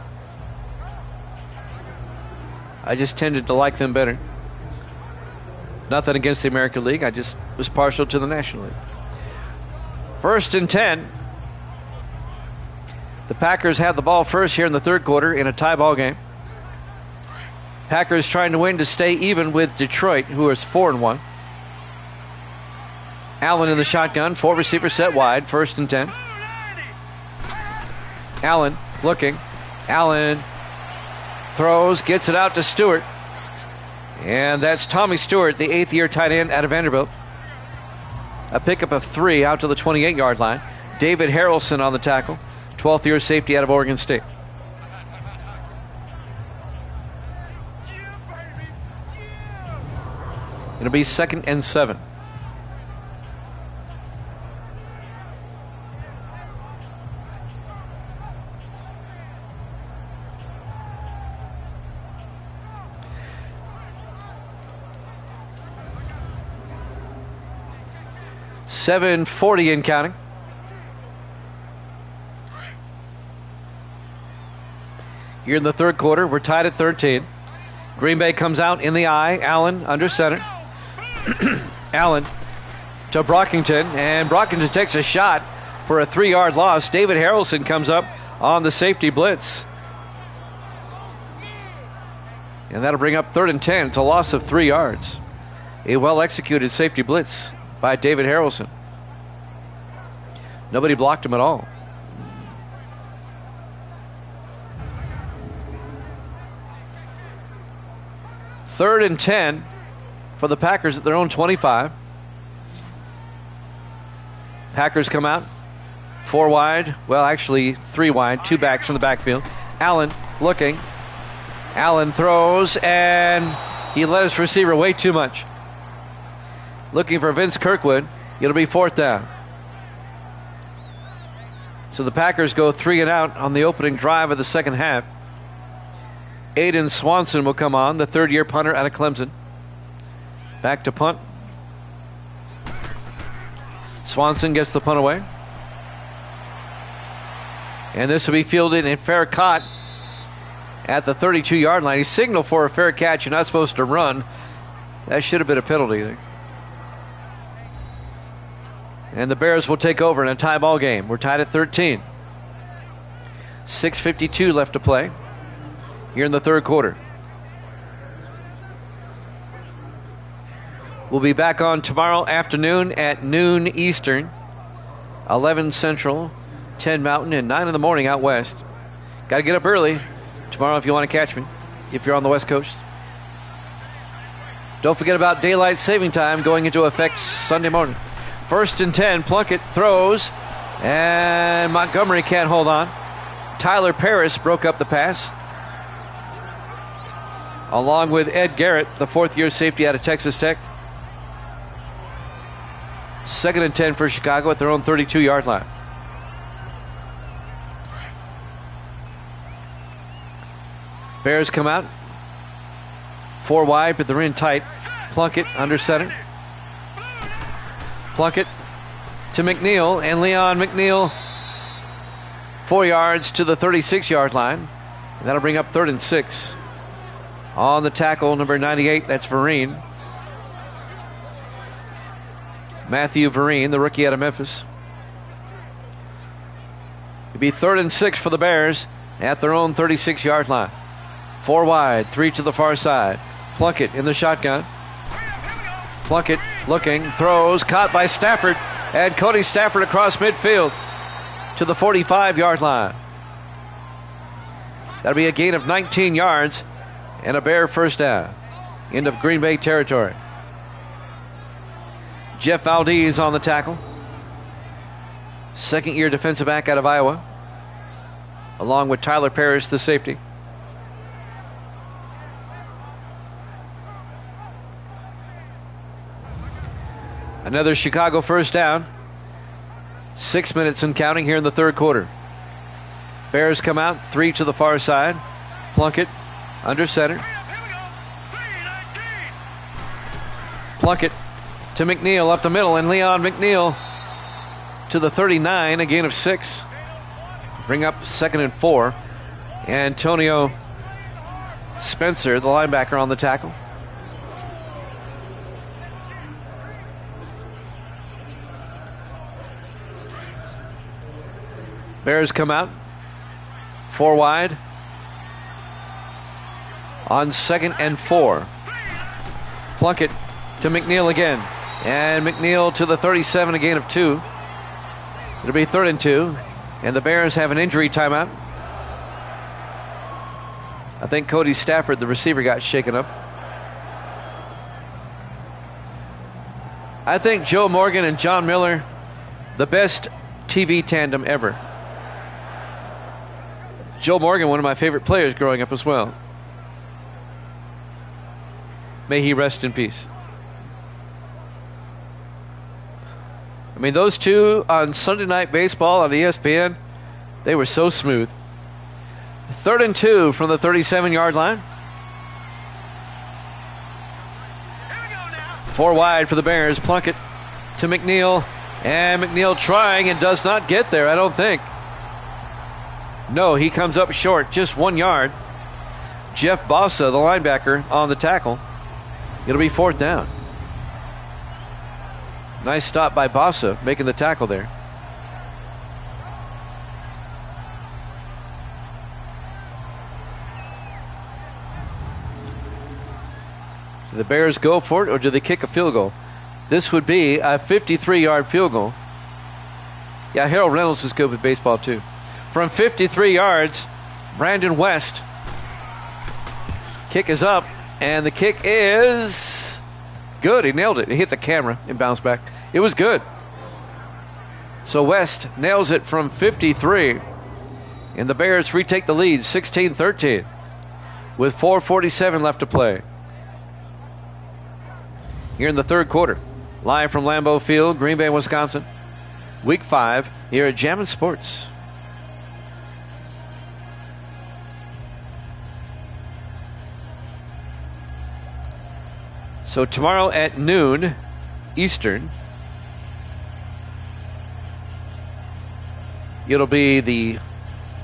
I just tended to like them better. Nothing against the American League. I just was partial to the National League. First and 10. The Packers have the ball first here in the third quarter in a tie ball game. Packers trying to win to stay even with Detroit, who is 4-1. Allen in the shotgun, 4 receivers set wide, first and 10. Allen looking. Allen throws, gets it out to Stewart. And that's Tommy Stewart, the 8th-year tight end out of Vanderbilt. A pickup of 3 out to the 28-yard line. David Harrelson on the tackle. 12th-year safety out of Oregon State. It'll be 2nd and 7. .740 and counting. Here in the third quarter, we're tied at 13. Green Bay comes out in the eye. Allen under center. Allen to Brockington, and Brockington takes a shot for a 3-yard loss. David Harrelson comes up on the safety blitz. And that'll bring up 3rd and 10. It's a loss of 3 yards. A well-executed safety blitz by David Harrelson. Nobody blocked him at all. Third and 10 for the Packers at their own 25. Packers come out 4 wide. Well, actually 3 wide. 2 backs in the backfield. Allen looking. Allen throws, and he led his receiver way too much. Looking for Vince Kirkwood. It'll be 4th down. So the Packers go 3 and out on the opening drive of the second half. Aiden Swanson will come on, the third-year punter out of Clemson. Back to punt. Swanson gets the punt away. And this will be fielded in fair caught at the 32-yard line. He signaled for a fair catch. You're not supposed to run. That should have been a penalty there. And the Bears will take over in a tie ball game. We're tied at 13. 6:52 left to play here in the third quarter. We'll be back on tomorrow afternoon at noon Eastern, 11 Central, 10 Mountain, and 9 in the morning out west. Got to get up early tomorrow if you want to catch me, if you're on the West Coast. Don't forget about daylight saving time going into effect Sunday morning. 1st and 10, Plunkett throws, and Montgomery can't hold on. Tyler Paris broke up the pass, along with Ed Garrett, the 4th-year safety out of Texas Tech. 2nd and 10 for Chicago at their own 32-yard line. Bears come out. 4 wide, but they're in tight. Plunkett under center. Plunkett to McNeil, and Leon McNeil 4 yards to the 36-yard line. And that'll bring up 3rd and 6. On the tackle, number 98, that's Vereen. Matthew Vereen, the rookie out of Memphis. It'll be 3rd and 6 for the Bears at their own 36-yard line. 4 wide, 3 to the far side. Plunkett in the shotgun. Plunkett looking, throws, caught by Stafford, and Cody Stafford across midfield to the 45-yard line. That'll be a gain of 19 yards and a Bear first down into Green Bay territory. Jeff Valdez on the tackle. 2nd-year defensive back out of Iowa, along with Tyler Parrish, the safety. Another Chicago first down. 6 minutes and counting here in the third quarter. Bears come out, 3 to the far side. Plunkett under center. Plunkett to McNeil up the middle, and Leon McNeil to the 39, a gain of 6. Bring up 2nd and 4. Antonio Spencer, the linebacker, on the tackle. Bears come out 4 wide on 2nd and 4. Plunkett to McNeil again, and McNeil to the 37, a gain of 2. It'll be 3rd and 2, and the Bears have an injury timeout. I think Cody Stafford, the receiver, got shaken up. I think Joe Morgan and John Miller, the best TV tandem ever. Joe Morgan, one of my favorite players growing up as well. May he rest in peace. I mean, those two on Sunday Night Baseball on ESPN, they were so smooth. 3rd and 2 from the 37-yard line. 4 wide for the Bears. Plunkett to McNeil, and McNeil trying and does not get there, I don't think. No, he comes up short, just 1 yard. Jeff Bossa, the linebacker, on the tackle. It'll be 4th down. Nice stop by Bossa, making the tackle there. Do the Bears go for it, or do they kick a field goal? This would be a 53-yard field goal. Yeah, Harold Reynolds is good with baseball, too. From 53 yards, Brandon West. Kick is up, and the kick is good. He nailed it. He hit the camera and bounced back. It was good. So West nails it from 53, and the Bears retake the lead, 16-13. with 4:47 left to play. Here in the third quarter, live from Lambeau Field, Green Bay, Wisconsin. Week 5 here at Jammin' Sports. So tomorrow at noon Eastern, it'll be the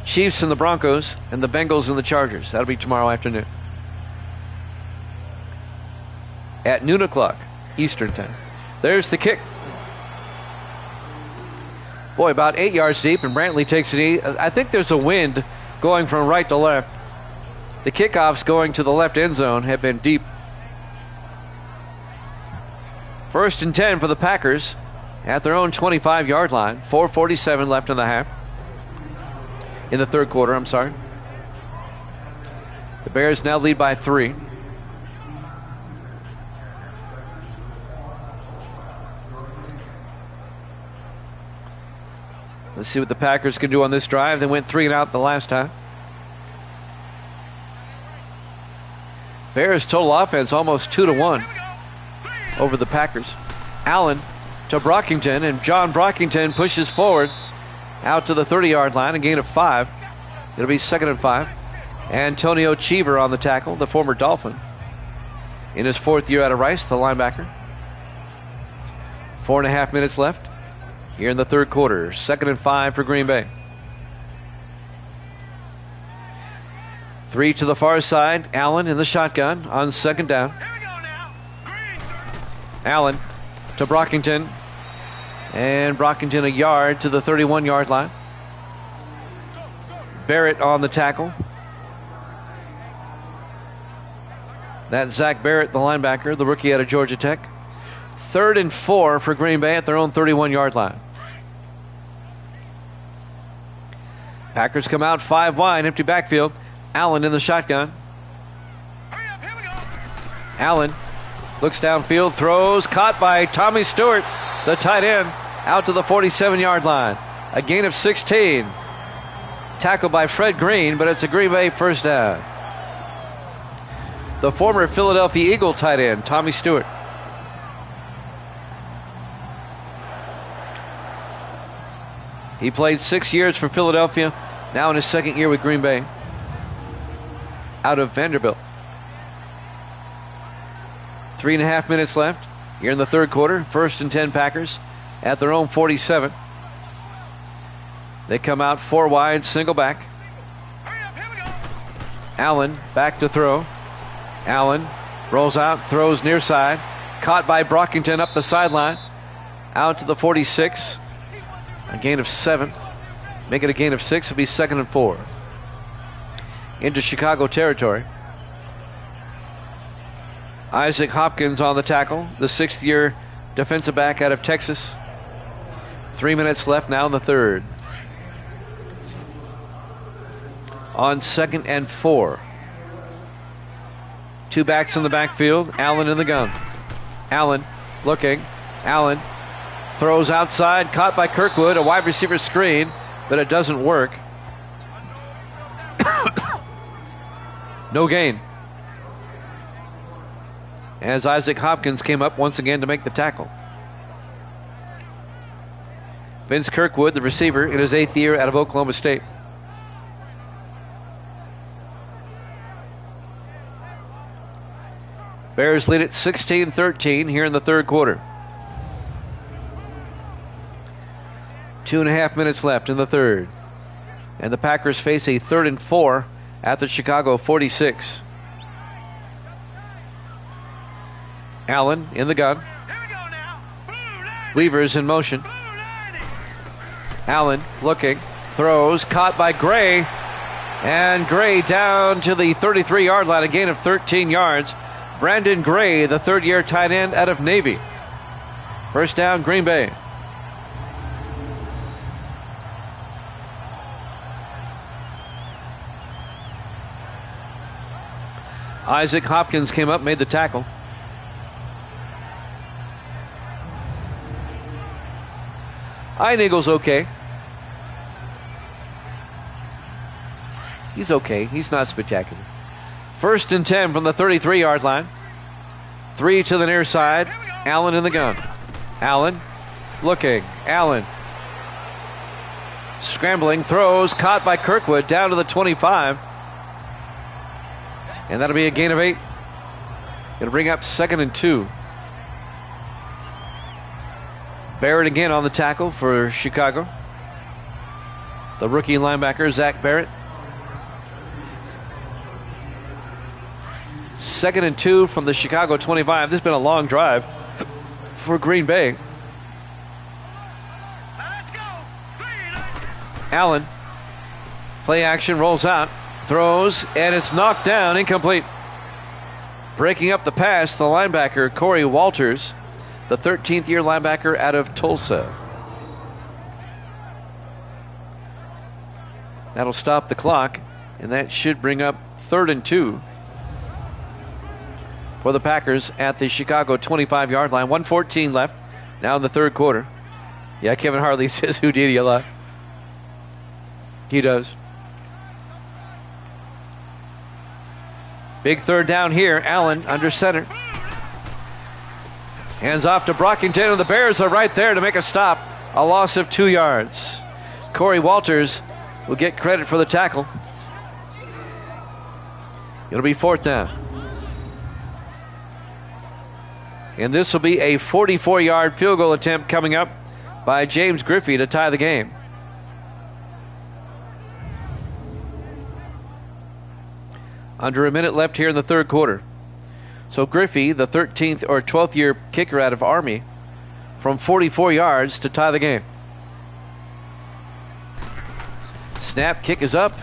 Chiefs and the Broncos and the Bengals and the Chargers. That'll be tomorrow afternoon at noon o'clock Eastern time. There's the kick. Boy, about 8 yards deep, and Brantley takes it. I think there's a wind going from right to left. The kickoffs going to the left end zone have been deep. 1st and 10 for the Packers at their own 25-yard line. 4:47 left in the half. In the third quarter, I'm sorry. The Bears now lead by 3. Let's see what the Packers can do on this drive. They went 3 and out the last time. Bears total offense almost 2-1 over the Packers. Allen to Brockington, and John Brockington pushes forward out to the 30-yard line, a gain of 5. It'll be 2nd and 5. Antonio Cheever on the tackle, the former Dolphin. In his 4th year out of Rice, the linebacker. 4.5 minutes left here in the third quarter. 2nd and 5 for Green Bay. 3 to the far side. Allen in the shotgun on 2nd down. Allen to Brockington. And Brockington a yard to the 31-yard line. Barrett on the tackle. That's Zach Barrett, the linebacker, the rookie out of Georgia Tech. 3rd and 4 for Green Bay at their own 31-yard line. Packers come out 5 wide, empty backfield. Allen in the shotgun. Allen looks downfield, throws, caught by Tommy Stewart, the tight end, out to the 47-yard line. A gain of 16. Tackled by Fred Green, but it's a Green Bay first down. The former Philadelphia Eagle tight end, Tommy Stewart. He played 6 years for Philadelphia, now in his 2nd year with Green Bay, out of Vanderbilt. 3.5 minutes left here in the third quarter. 1st and 10 Packers at their own 47. They come out 4 wide, single back. Allen back to throw. Allen rolls out, throws near side. Caught by Brockington up the sideline. Out to the 46. A gain of 7. Make it a gain of 6. It'll be 2nd and 4. Into Chicago territory. Isaac Hopkins on the tackle, the 6th-year defensive back out of Texas. 3 minutes left now in the third. On 2nd and 4. 2 backs in the backfield. Allen in the gun. Allen looking. Allen throws outside, caught by Kirkwood, a wide receiver screen, but it doesn't work. No gain. As Isaac Hopkins came up once again to make the tackle. Vince Kirkwood, the receiver, in his 8th year out of Oklahoma State. Bears lead it 16-13 here in the third quarter. 2.5 minutes left in the third. And the Packers face a 3rd and 4 at the Chicago 46. Allen in the gun. Weaver's in motion. Allen looking, throws, caught by Gray. And Gray down to the 33-yard line, a gain of 13 yards. Brandon Gray, the 3rd-year tight end out of Navy. First down, Green Bay. Isaac Hopkins came up, made the tackle. Ian Eagle's okay. He's okay. He's not spectacular. First and 10 from the 33-yard line. 3 to the near side. Allen in the gun. Allen looking. Allen scrambling, throws, caught by Kirkwood down to the 25. And that'll be a gain of 8. It'll bring up 2nd and 2. Barrett again on the tackle for Chicago. The rookie linebacker, Zach Barrett. 2nd and 2 from the Chicago 25. This has been a long drive for Green Bay. Allen, play action, rolls out, throws, and it's knocked down, incomplete. Breaking up the pass, the linebacker, Corey Walters, the 13th year linebacker out of Tulsa. That'll stop the clock, and that should bring up 3rd and 2 for the Packers at the Chicago 25-yard line. 1:14 left now in the third quarter. Yeah, Kevin Harley says Houdini a lot. He does. Big third down here. Allen under center. Hands off to Brockington, and the Bears are right there to make a stop. A loss of 2 yards. Corey Walters will get credit for the tackle. It'll be 4th down. And this will be a 44-yard field goal attempt coming up by James Griffey to tie the game. Under a minute left here in the third quarter. So Griffey, the 13th or 12th year kicker out of Army, from 44 yards to tie the game. Snap, kick is up,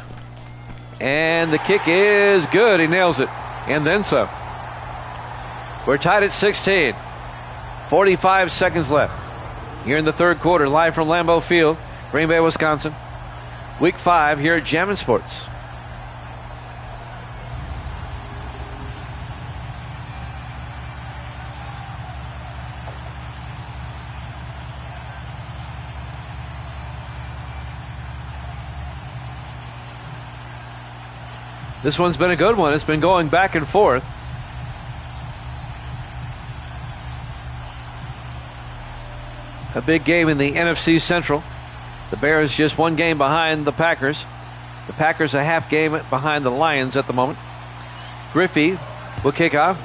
and the kick is good. He nails it, and then some. We're tied at 16. 45 seconds left here in the third quarter, live from Lambeau Field, Green Bay, Wisconsin. Week 5 here at Jammin' Sports. This one's been a good one. It's been going back and forth. A big game in the NFC Central. The Bears just one game behind the Packers. The Packers a half game behind the Lions at the moment. Griffey will kick off.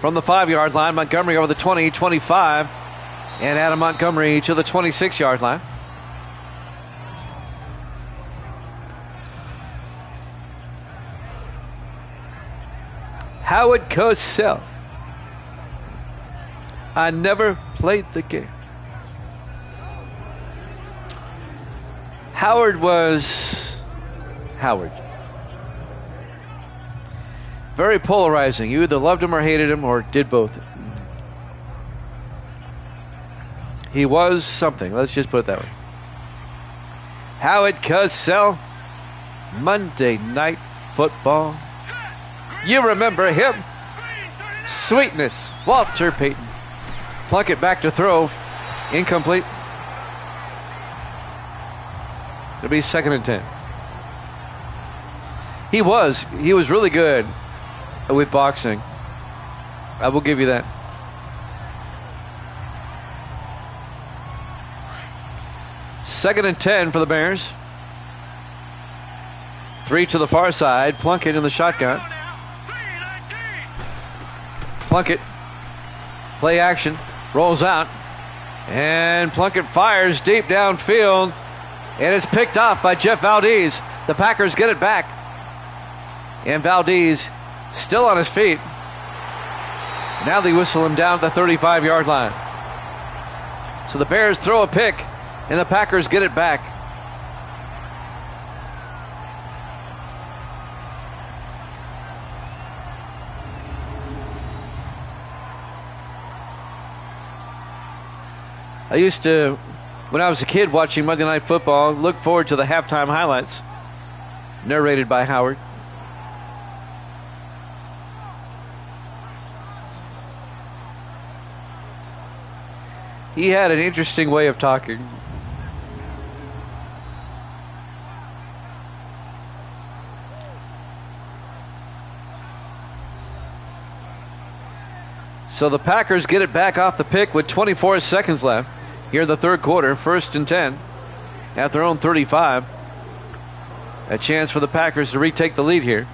From the 5-yard line, Montgomery over the 20, 25. And Adam Montgomery to the 26-yard line. Howard Cosell. I never played the game. Howard was Howard. Very polarizing. You either loved him or hated him or did both. He was something. Let's just put it that way. Howard Cosell, Monday Night Football. You remember him. Sweetness, Walter Payton. Plunkett back to throw. Incomplete. It'll be 2nd and 10. He was really good with boxing. I will give you that. Second and 10 for the Bears. 3 to the far side. Plunkett in the shotgun. Plunkett, play action, rolls out, and Plunkett fires deep downfield, and it's picked off by Jeff Valdez. The Packers get it back, and Valdez still on his feet. Now they whistle him down at the 35-yard line. So the Bears throw a pick, and the Packers get it back. I used to, when I was a kid watching Monday Night Football, look forward to the halftime highlights, narrated by Howard. He had an interesting way of talking. So the Packers get it back off the pick with 24 seconds left here in the third quarter. 1st and 10 at their own 35. A chance for the Packers to retake the lead here.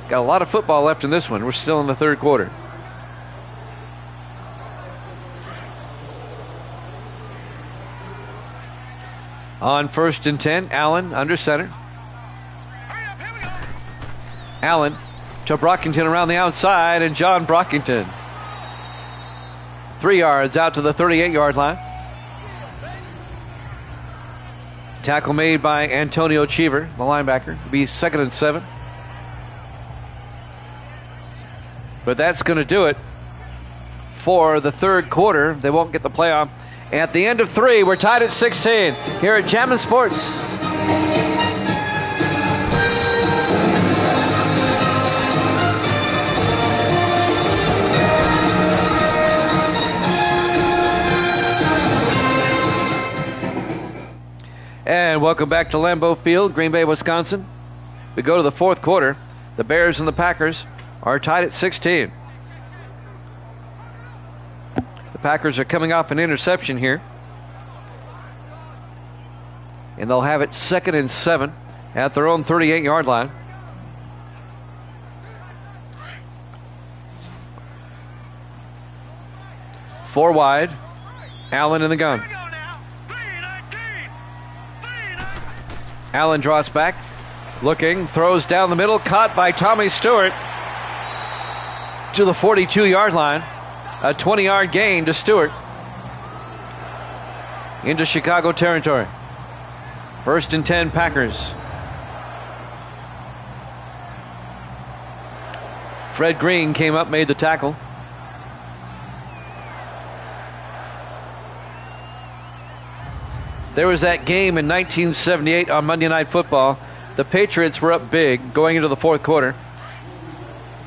Got a lot of football left in this one. We're still in the third quarter. On 1st and 10, Allen under center. Allen to Brockington around the outside, and John Brockington. 3 yards out to the 38-yard line. Tackle made by Antonio Cheever, the linebacker. It'll be 2nd and 7. But that's going to do it for the third quarter. They won't get the playoff. At the end of 3, we're tied at 16 here at Jammin' Sports. And welcome back to Lambeau Field, Green Bay, Wisconsin. We go to the fourth quarter. The Bears and the Packers are tied at 16. The Packers are coming off an interception here. And they'll have it 2nd and 7 at their own 38-yard line. Four wide. Allen in the gun. Allen draws back. Looking. Throws down the middle. Caught by Tommy Stewart to the 42-yard line. A 20-yard gain to Stewart into Chicago territory. 1st and 10, Packers. Fred Green came up, made the tackle. There was that game in 1978 on Monday Night Football. The Patriots were up big going into the fourth quarter.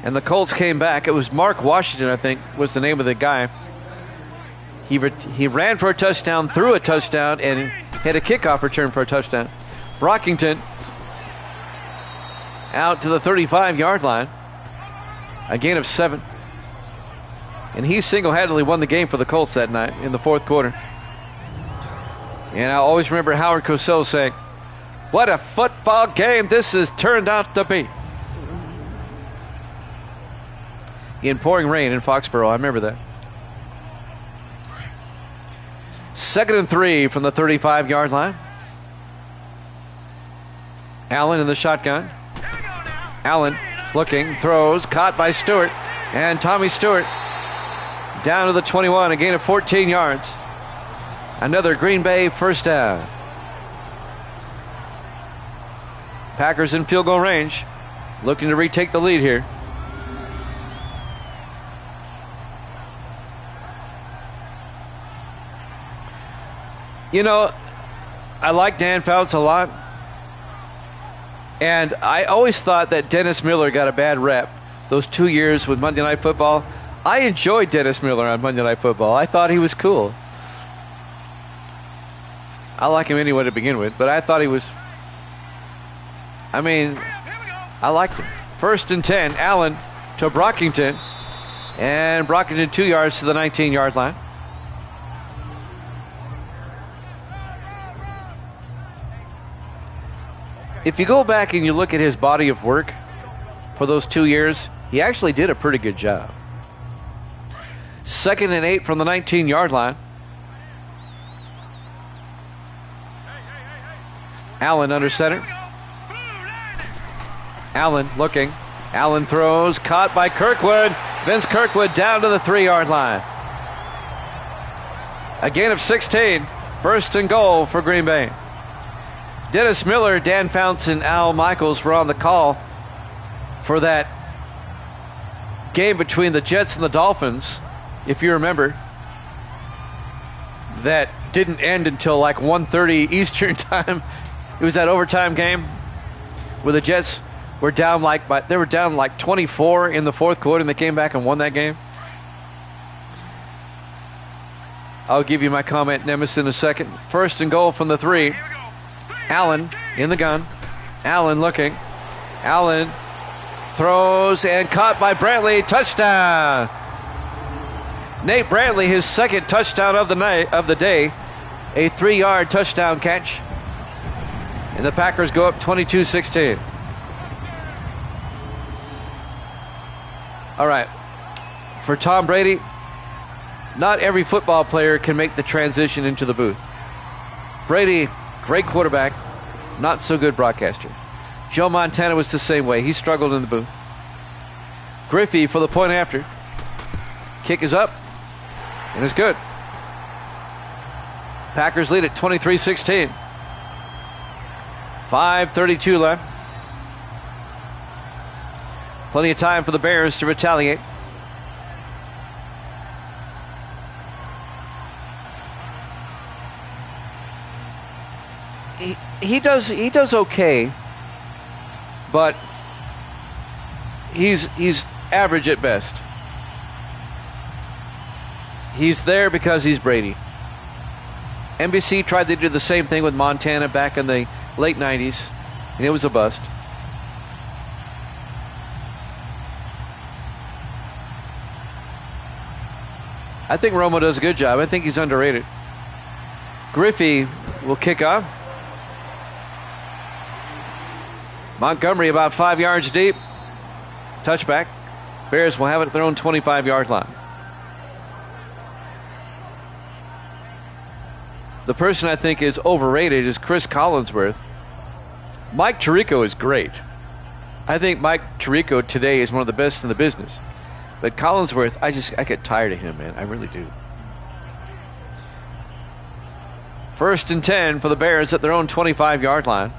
And the Colts came back. It was Mark Washington, I think, was the name of the guy. He ran for a touchdown, threw a touchdown, and had a kickoff return for a touchdown. Brockington out to the 35-yard line. A gain of 7. And he single-handedly won the game for the Colts that night in the fourth quarter. And I always remember Howard Cosell saying, "What a football game this has turned out to be." In pouring rain in Foxborough, I remember that. 2nd and 3 from the 35-yard line. Allen in the shotgun. Allen looking, throws, caught by Stewart. And Tommy Stewart down to the 21, a gain of 14 yards. Another Green Bay first down. Packers in field goal range, looking to retake the lead here. You know, I like Dan Fouts a lot. And I always thought that Dennis Miller got a bad rep those 2 years with Monday Night Football. I enjoyed Dennis Miller on Monday Night Football. I thought he was cool. I like him anyway to begin with, but I thought he was... I liked him. 1st and 10, Allen to Brockington. And Brockington 2 yards to the 19-yard line. If you go back and you look at his body of work for those 2 years, he actually did a pretty good job. 2nd and 8 from the 19-yard line. Allen under center. Allen looking. Allen throws. Caught by Kirkwood. Vince Kirkwood down to the 3-yard line. A gain of 16. 1st and goal for Green Bay. Dennis Miller, Dan Fouts, and Al Michaels were on the call for that game between the Jets and the Dolphins, if you remember. That didn't end until like 1:30 Eastern time. It was that overtime game where the Jets were down like 24 in the fourth quarter, and they came back and won that game. I'll give you my comment, Nemesis, in a second. 1st and goal from the 3. Allen in the gun. Allen looking. Allen throws and caught by Brantley. Touchdown. Nate Bradley, his second touchdown of the day, a 3-yard touchdown catch. And the Packers go up 22-16. All right. For Tom Brady, not every football player can make the transition into the booth. Brady, great quarterback, not so good broadcaster. Joe Montana was the same way. He struggled in the booth. Griffey for the point after. Kick is up, and it's good. Packers lead at 23-16. 5:32 left. Plenty of time for the Bears to retaliate. He does okay, but he's average at best. He's there because he's Brady. NBC tried to do the same thing with Montana back in the late 90s, and it was a bust. I think Romo does a good job. I think he's underrated. Griffey will kick off. Montgomery about 5 yards deep. Touchback. Bears will have it at their own 25-yard line. The person I think is overrated is Chris Collinsworth. Mike Tirico is great. I think Mike Tirico today is one of the best in the business. But Collinsworth, I get tired of him, man. I really do. 1st and 10 for the Bears at their own 25-yard line.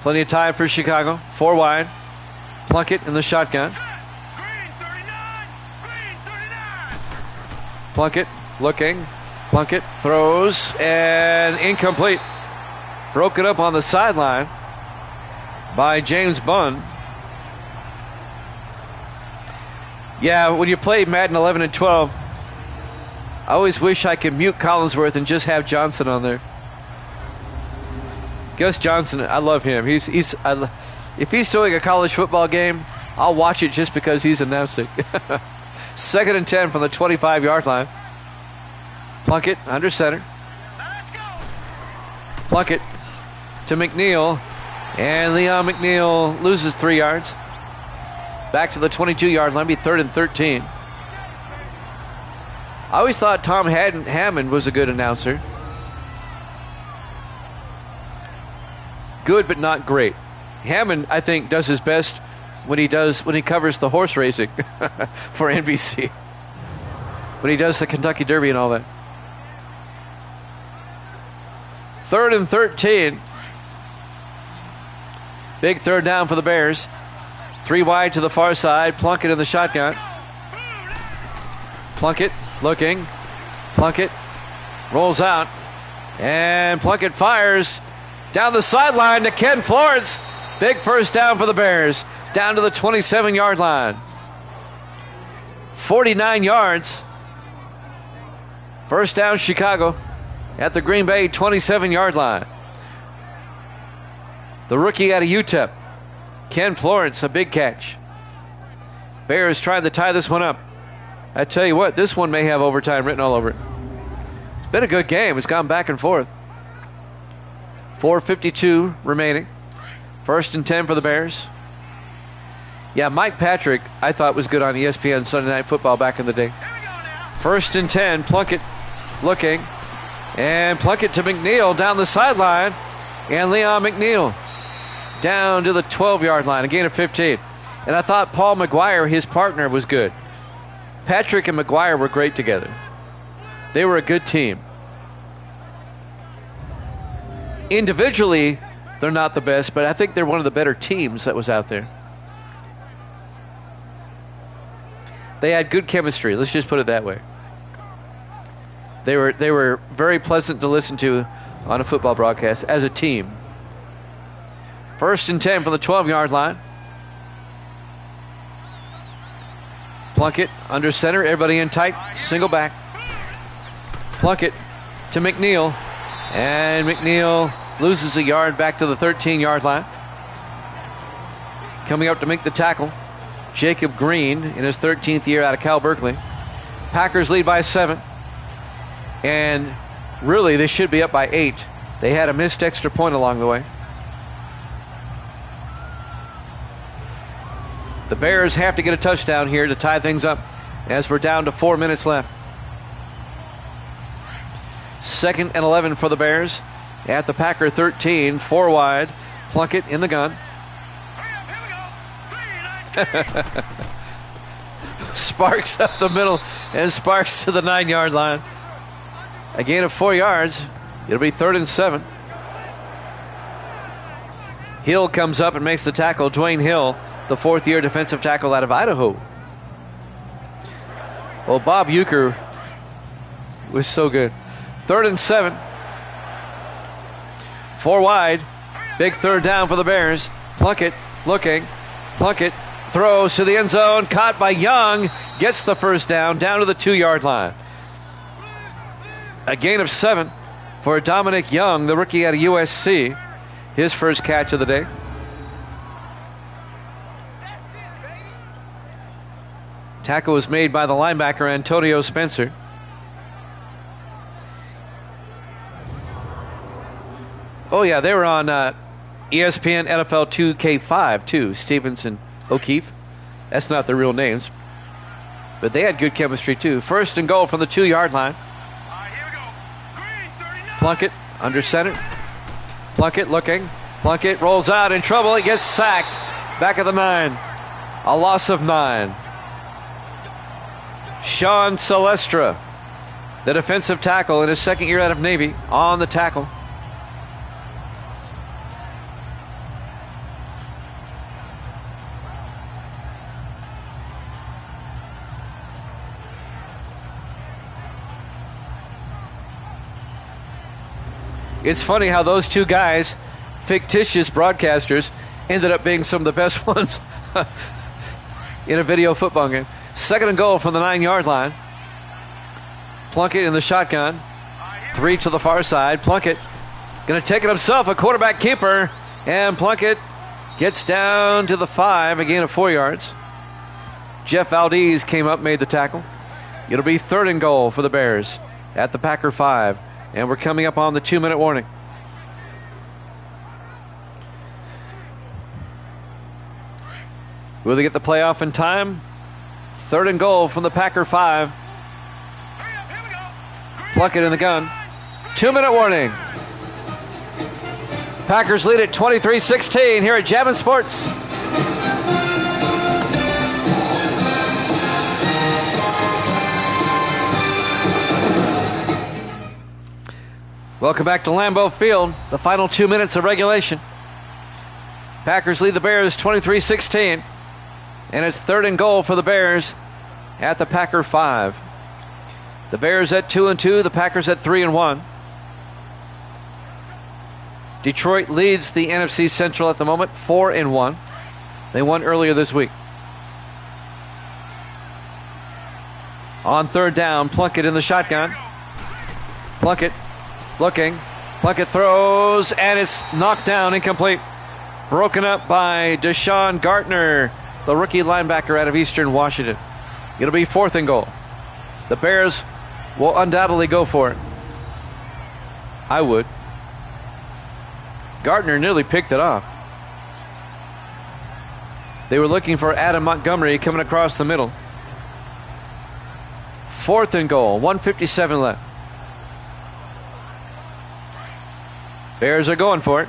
Plenty of time for Chicago. 4 wide. Plunkett in the shotgun. Plunkett looking. Plunkett throws and incomplete. Broken up on the sideline by James Bunn. Yeah, when you play Madden 11 and 12, I always wish I could mute Collinsworth and just have Johnson on there. Gus Johnson, I love him. If he's doing a college football game, I'll watch it just because he's announcing. 2nd and 10 from the 25-yard line. Plunkett under center. Plunkett to McNeil. And Leon McNeil loses 3 yards. Back to the 22-yard line. Be 3rd and 13. I always thought Tom Hammond was a good announcer. Good, but not great. Hammond, I think, does his best when he covers the horse racing for NBC. When he does the Kentucky Derby and all that. 3rd and 13. Big 3rd down for the Bears. 3 wide to the far side. Plunkett in the shotgun. Plunkett looking. Plunkett rolls out. And Plunkett fires down the sideline to Ken Florence. Big 1st down for the Bears. Down to the 27-yard line. 49 yards. 1st down Chicago at the Green Bay 27-yard line. The rookie out of UTEP, Ken Florence, a big catch. Bears trying to tie this one up. I tell you what, this one may have overtime written all over it. It's been a good game. It's gone back and forth. 4:52 remaining. 1st and 10 for the Bears. Yeah, Mike Patrick, I thought was good on ESPN Sunday Night Football back in the day. 1st and 10, Plunkett looking. And Plunkett to McNeil down the sideline. And Leon McNeil down to the 12-yard line, a gain of 15. And I thought Paul McGuire, his partner, was good. Patrick and McGuire were great together. They were a good team. Individually, they're not the best, but I think they're one of the better teams that was out there. They had good chemistry. Let's just put it that way. They were very pleasant to listen to on a football broadcast as a team. 1st and 10 from the 12-yard line. Plunkett under center. Everybody in tight. Single back. Plunkett to McNeil. And McNeil loses a yard back to the 13-yard line. Coming up to make the tackle, Jacob Green in his 13th year out of Cal Berkeley. Packers lead by 7. And really, they should be up by 8. They had a missed extra point along the way. The Bears have to get a touchdown here to tie things up as we're down to 4 minutes left. 2nd and 11 for the Bears at the Packer 13, 4 wide. Plunkett in the gun. Sparks up the middle and Sparks to the 9-yard line. A gain of 4 yards. It'll be 3rd and 7. Hill comes up and makes the tackle. Dwayne Hill, the 4th-year defensive tackle out of Idaho. Well, Bob Uecker was so good. 3rd and 7. 4 wide. Big 3rd down for the Bears. Plunkett looking. Plunkett throws to the end zone. Caught by Young. Gets the 1st down to the 2-yard line. A gain of 7 for Dominic Young, the rookie out of USC. His first catch of the day. Tackle was made by the linebacker Antonio Spencer. Oh yeah, they were on ESPN NFL 2K5 too. Stevens and O'Keefe. That's not their real names. But they had good chemistry too. 1st and goal from the 2-yard line. Plunkett under center. Plunkett looking. Plunkett rolls out in trouble. He gets sacked. Back at the 9. A loss of 9. Sean Celestra, the defensive tackle in his 2nd year out of Navy, on the tackle. It's funny how those two guys, fictitious broadcasters, ended up being some of the best ones in a video football game. 2nd and goal from the 9-yard line. Plunkett in the shotgun. 3 to the far side. Plunkett going to take it himself, a quarterback keeper. And Plunkett gets down to the 5, a gain of 4 yards. Jeff Valdez came up, made the tackle. It'll be 3rd and goal for the Bears at the Packer 5. And we're coming up on the 2-minute warning. Will they get the playoff in time? 3rd and goal from the Packer 5. Plunkett in the gun. 2-minute warning. Packers lead at 23-16 here at Javin Sports. Welcome back to Lambeau Field. The final 2 minutes of regulation. Packers lead the Bears 23-16. And it's 3rd and goal for the Bears at the Packer 5. The Bears at 2-2. The Packers at 3-1. Detroit leads the NFC Central at the moment, 4-1. They won earlier this week. On 3rd down, Plunkett in the shotgun. Plunkett looking. Plunkett throws, and it's knocked down, incomplete. Broken up by Deshaun Gartner, the rookie linebacker out of Eastern Washington. It'll be 4th and goal. The Bears will undoubtedly go for it. I would. Gartner nearly picked it off. They were looking for Adam Montgomery coming across the middle. 4th and goal, 1:57 left. Bears are going for it.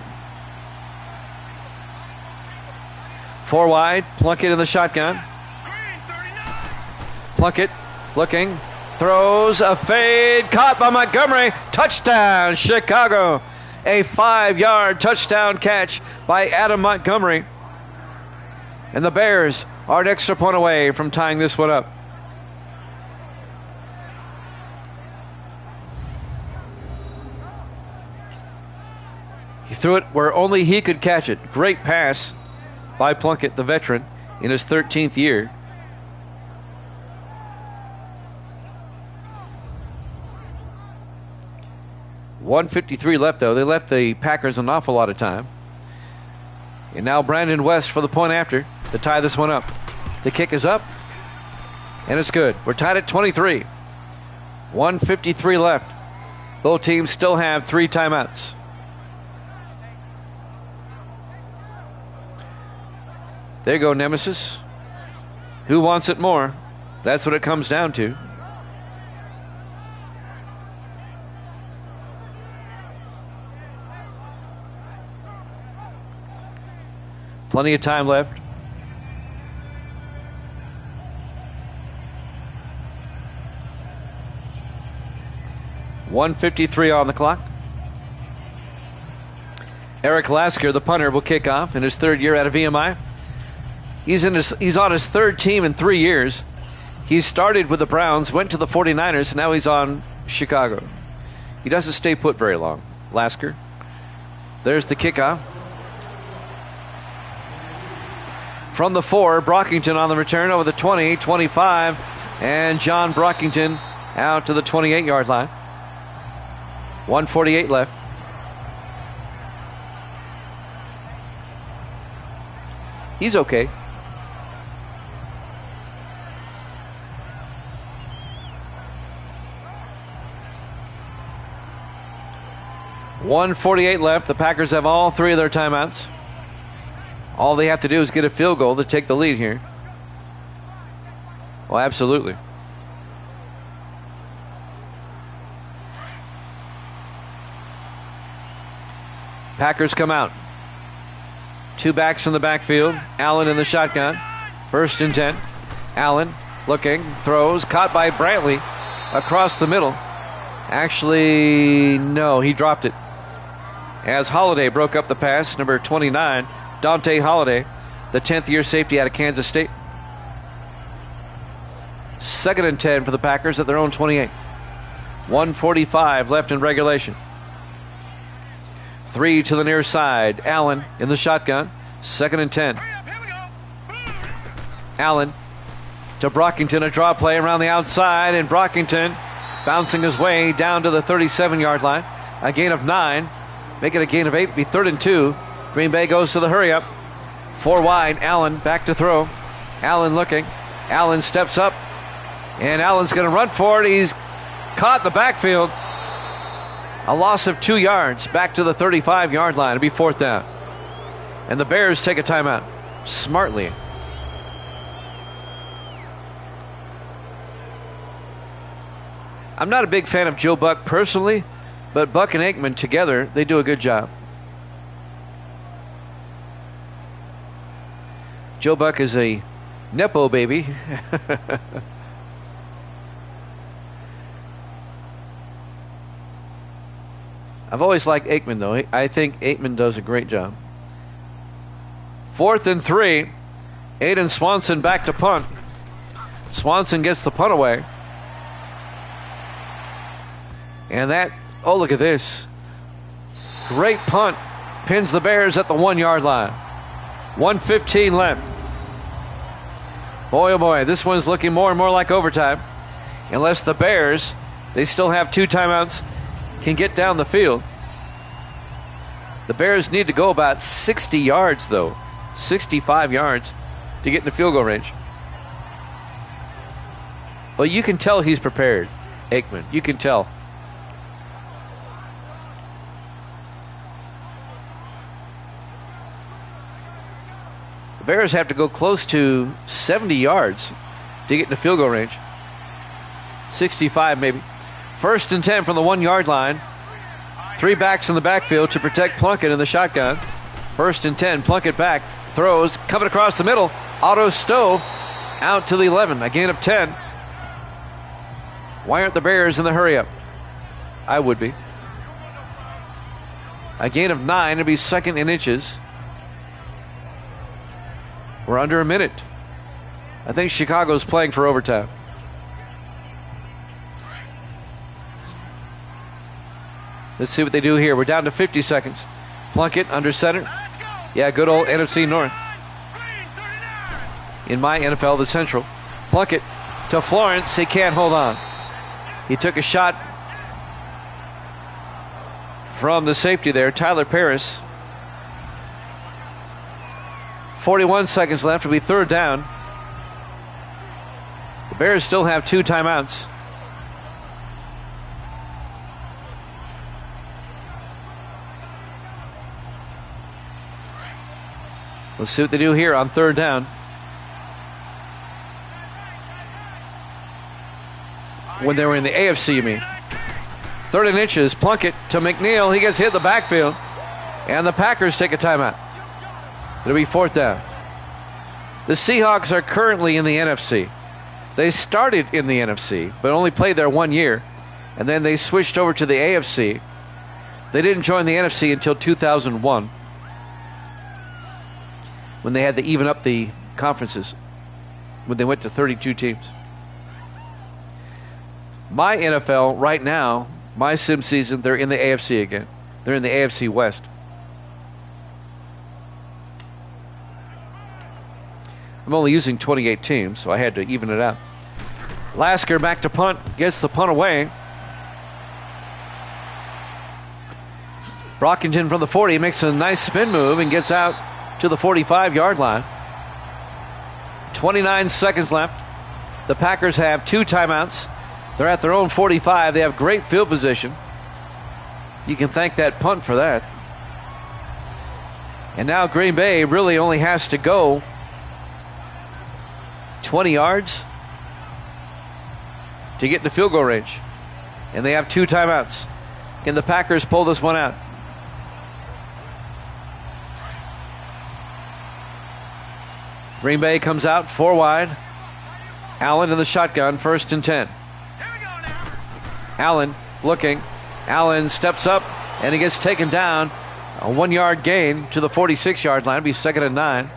4 wide, Plunkett in the shotgun. Plunkett looking, throws a fade, caught by Montgomery. Touchdown, Chicago. A 5-yard touchdown catch by Adam Montgomery. And the Bears are an extra point away from tying this one up. He threw it where only he could catch it. Great pass by Plunkett, the veteran, in his 13th year. 1:53 left, though. They left the Packers an awful lot of time. And now Brandon West for the point after to tie this one up. The kick is up, and it's good. We're tied at 23. 1:53 left. Both teams still have 3 timeouts. There you go, Nemesis. Who wants it more? That's what it comes down to. Plenty of time left. .153 on the clock. Eric Lasker, the punter, will kick off in his 3rd year out of VMI. He's on his 3rd team in 3 years. He started with the Browns, went to the 49ers, and now he's on Chicago. He doesn't stay put very long. Lasker. There's the kickoff. From the 4, Brockington on the return over the 20, 25, and John Brockington out to the 28-yard line. 1:48 left. He's okay. .148 left. The Packers have all 3 of their timeouts. All they have to do is get a field goal to take the lead here. Well, absolutely. Packers come out. 2 backs in the backfield. Allen in the shotgun. 1st and 10. Allen looking, throws, caught by Brantley across the middle. Actually, no, he dropped it. As Holiday broke up the pass, number 29, Dante Holiday, the 10th-year safety out of Kansas State. 2nd and 10 for the Packers at their own 28. 1:45 left in regulation. 3 to the near side. Allen in the shotgun. 2nd and 10. Allen to Brockington, a draw play around the outside, and Brockington bouncing his way down to the 37-yard line. A gain of 9. Make it a gain of 8. Be 3rd and 2. Green Bay goes to the hurry up. 4 wide. Allen back to throw. Allen looking. Allen steps up. And Allen's going to run for it. He's caught in the backfield. A loss of 2 yards. Back to the 35-yard line. It'll be 4th down. And the Bears take a timeout. Smartly. I'm not a big fan of Joe Buck personally, but Buck and Aikman together, they do a good job. Joe Buck is a Nepo baby. I've always liked Aikman, though. I think Aikman does a great job. 4th and 3. Aiden Swanson back to punt. Swanson gets the punt away. And that, oh, look at this. Great punt. Pins the Bears at the 1-yard line. 1:15 left. Boy, oh boy, this one's looking more and more like overtime. Unless the Bears, they still have 2 timeouts, can get down the field. The Bears need to go about 60 yards, though. 65 yards to get in the field goal range. Well, you can tell he's prepared, Aikman. You can tell. The Bears have to go close to 70 yards to get in the field goal range. 65 maybe. 1st and 10 from the 1-yard line. 3 backs in the backfield to protect Plunkett in the shotgun. 1st and 10. Plunkett back. Throws. Coming across the middle. Otto Stowe out to the 11. A gain of 10. Why aren't the Bears in the hurry up? I would be. A gain of 9. It'll be 2nd and inches. We're under a minute. I think Chicago's playing for overtime. Let's see what they do here. We're down to 50 seconds. Plunkett under center. Yeah, good old NFC North. In my NFL, the Central. Plunkett to Florence. He can't hold on. He took a shot. from the safety there, Tyler Paris. 41 seconds left. It'll be third down. The Bears still have 2 timeouts. Let's see what they do here on third down. When they were in the AFC, you mean. 3rd and inches. Plunkett to McNeil. He gets hit in the backfield. And the Packers take a timeout. It'll be 4th down. The Seahawks are currently in the NFC. They started in the NFC, but only played there 1 year. And then they switched over to the AFC. They didn't join the NFC until 2001, when they had to even up the conferences, when they went to 32 teams. My NFL right now, my sim season, they're in the AFC again. They're in the AFC West. I'm only using 28 teams, so I had to even it out. Lasker back to punt, gets the punt away. Brockington from the 40 makes a nice spin move and gets out to the 45-yard line. 29 seconds left. The Packers have 2 timeouts. They're at their own 45. They have great field position. You can thank that punt for that. And now Green Bay really only has to go 20 yards to get into field goal range. And they have 2 timeouts. Can the Packers pull this one out? Green Bay comes out 4 wide. Allen in the shotgun, 1st and 10. Allen looking. Allen steps up and he gets taken down. A 1-yard gain to the 46-yard line. It'll be 2nd and 9.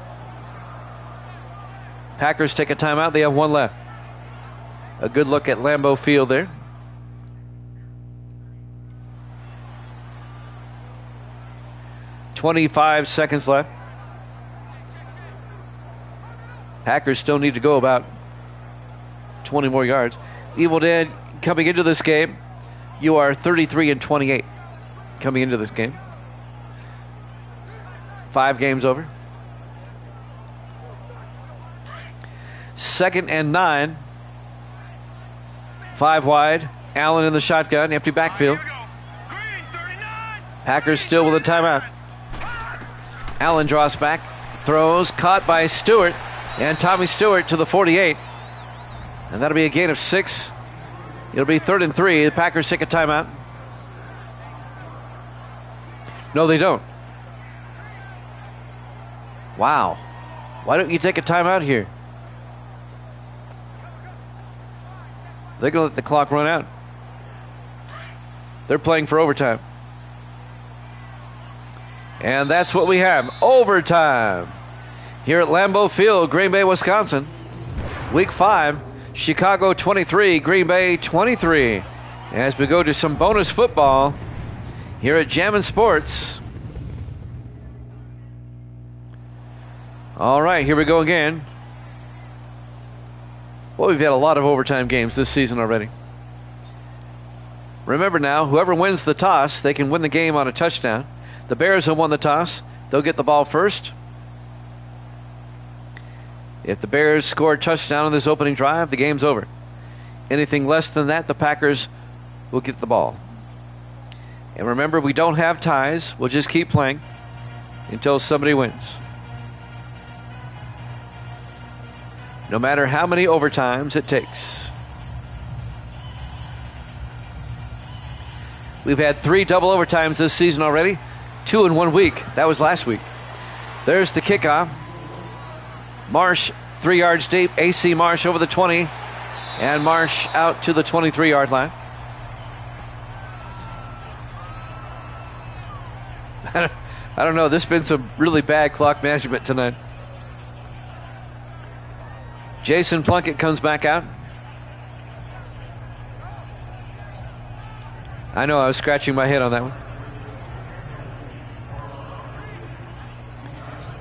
Packers take a timeout. They have 1 left. A good look at Lambeau Field there. "25 seconds left. Packers still need to go about 20 more yards. Evil Dead, coming into this game, you are 33 and 28 coming into this game. 5 games over. 2nd and 9. 5 wide. Allen in the shotgun, empty backfield. Packers still with a timeout. Allen draws back, throws, caught by Stewart, and Tommy Stewart to the 48. And that'll be a gain of 6. It'll be 3rd and 3. The Packers take a timeout. No, they don't. Wow. Why don't you take a timeout here? They're going to let the clock run out. They're playing for overtime. And that's what we have. Overtime. Here at Lambeau Field, Green Bay, Wisconsin. Week 5. Chicago 23, Green Bay 23. As we go to some bonus football here at Jammin' Sports. All right, here we go again. Well, we've had a lot of overtime games this season already. Remember now, whoever wins the toss, they can win the game on a touchdown. The Bears have won the toss. They'll get the ball first. If the Bears score a touchdown on this opening drive, the game's over. Anything less than that, the Packers will get the ball. And remember, we don't have ties. We'll just keep playing until somebody wins. No matter how many overtimes it takes. We've had 3 double overtimes this season already. 2 in 1 week. That was last week. There's the kickoff. Marsh 3 yards deep. AC Marsh over the 20. And Marsh out to the 23-yard line. I don't know. This has been some really bad clock management tonight. Jason Plunkett comes back out. I know, I was scratching my head on that one.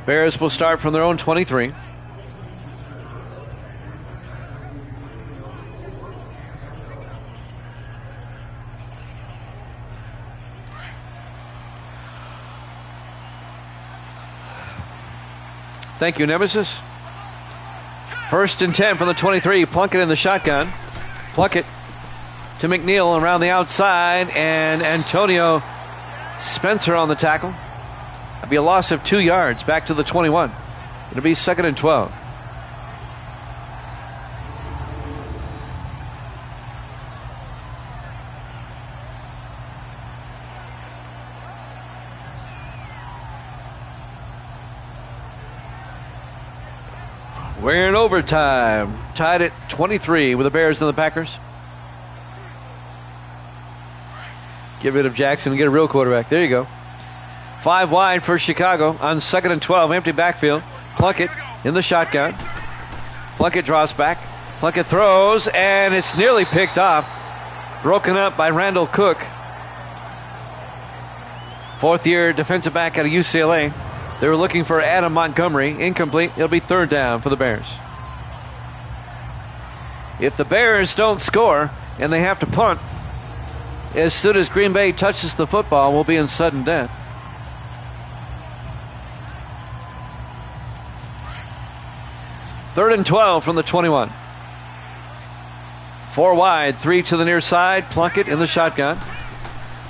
Bears will start from their own 23. Thank you, Nemesis. 1st and 10 from the 23. Plunkett in the shotgun. Plunkett to McNeil around the outside, and Antonio Spencer on the tackle. That'd be a loss of 2 yards back to the 21. It'll be 2nd and 12. We're in overtime. Tied at 23 with the Bears and the Packers. Get rid of Jackson and get a real quarterback. There you go. 5 wide for Chicago on 2nd and 12. Empty backfield. Plunkett in the shotgun. Plunkett draws back. Plunkett throws, and it's nearly picked off. Broken up by Randall Cook. 4th-year defensive back out of UCLA. They were looking for Adam Montgomery. Incomplete. It'll be 3rd down for the Bears. If the Bears don't score and they have to punt, as soon as Green Bay touches the football, we'll be in sudden death. Third and 12 from the 21. 4 wide, 3 to the near side. Plunkett in the shotgun.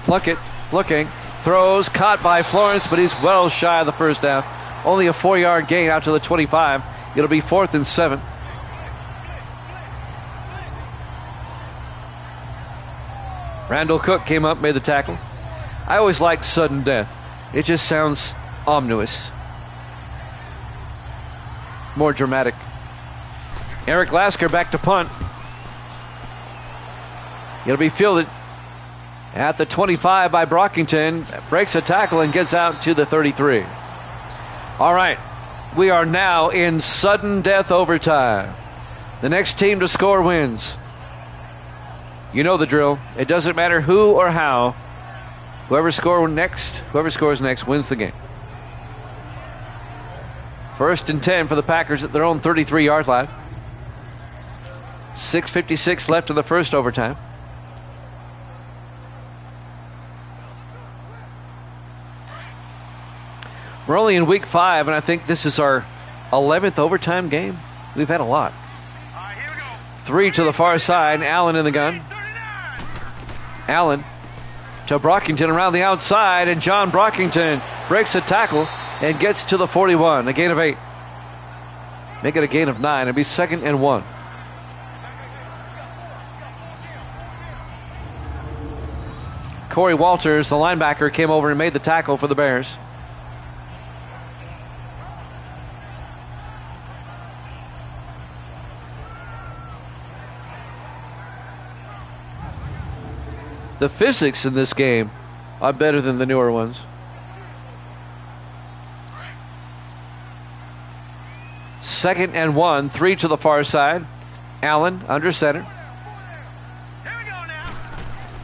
Plunkett looking. Throws, caught by Florence, but he's well shy of the 1st down. Only a 4-yard gain out to the 25. It'll be 4th and 7. Randall Cook came up, made the tackle. I always like sudden death. It just sounds ominous. More dramatic. Eric Lasker back to punt. It'll be fielded at the 25 by Brockington. Breaks a tackle and gets out to the 33. All right. We are now in sudden death overtime. The next team to score wins. You know the drill. It doesn't matter who or how. Whoever scores next wins the game. 1st and 10 for the Packers at their own 33-yard line. 6:56 left in the first overtime. We're only in week 5, and I think this is our 11th overtime game. We've had a lot. 3 to the far side. Allen in the gun. Allen to Brockington around the outside, and John Brockington breaks a tackle and gets to the 41. A gain of 8. Make it a gain of 9. It'll be 2nd and 1. Corey Walters, the linebacker, came over and made the tackle for the Bears. The physics in this game are better than the newer ones. Second and 1, 3 to the far side. Allen under center.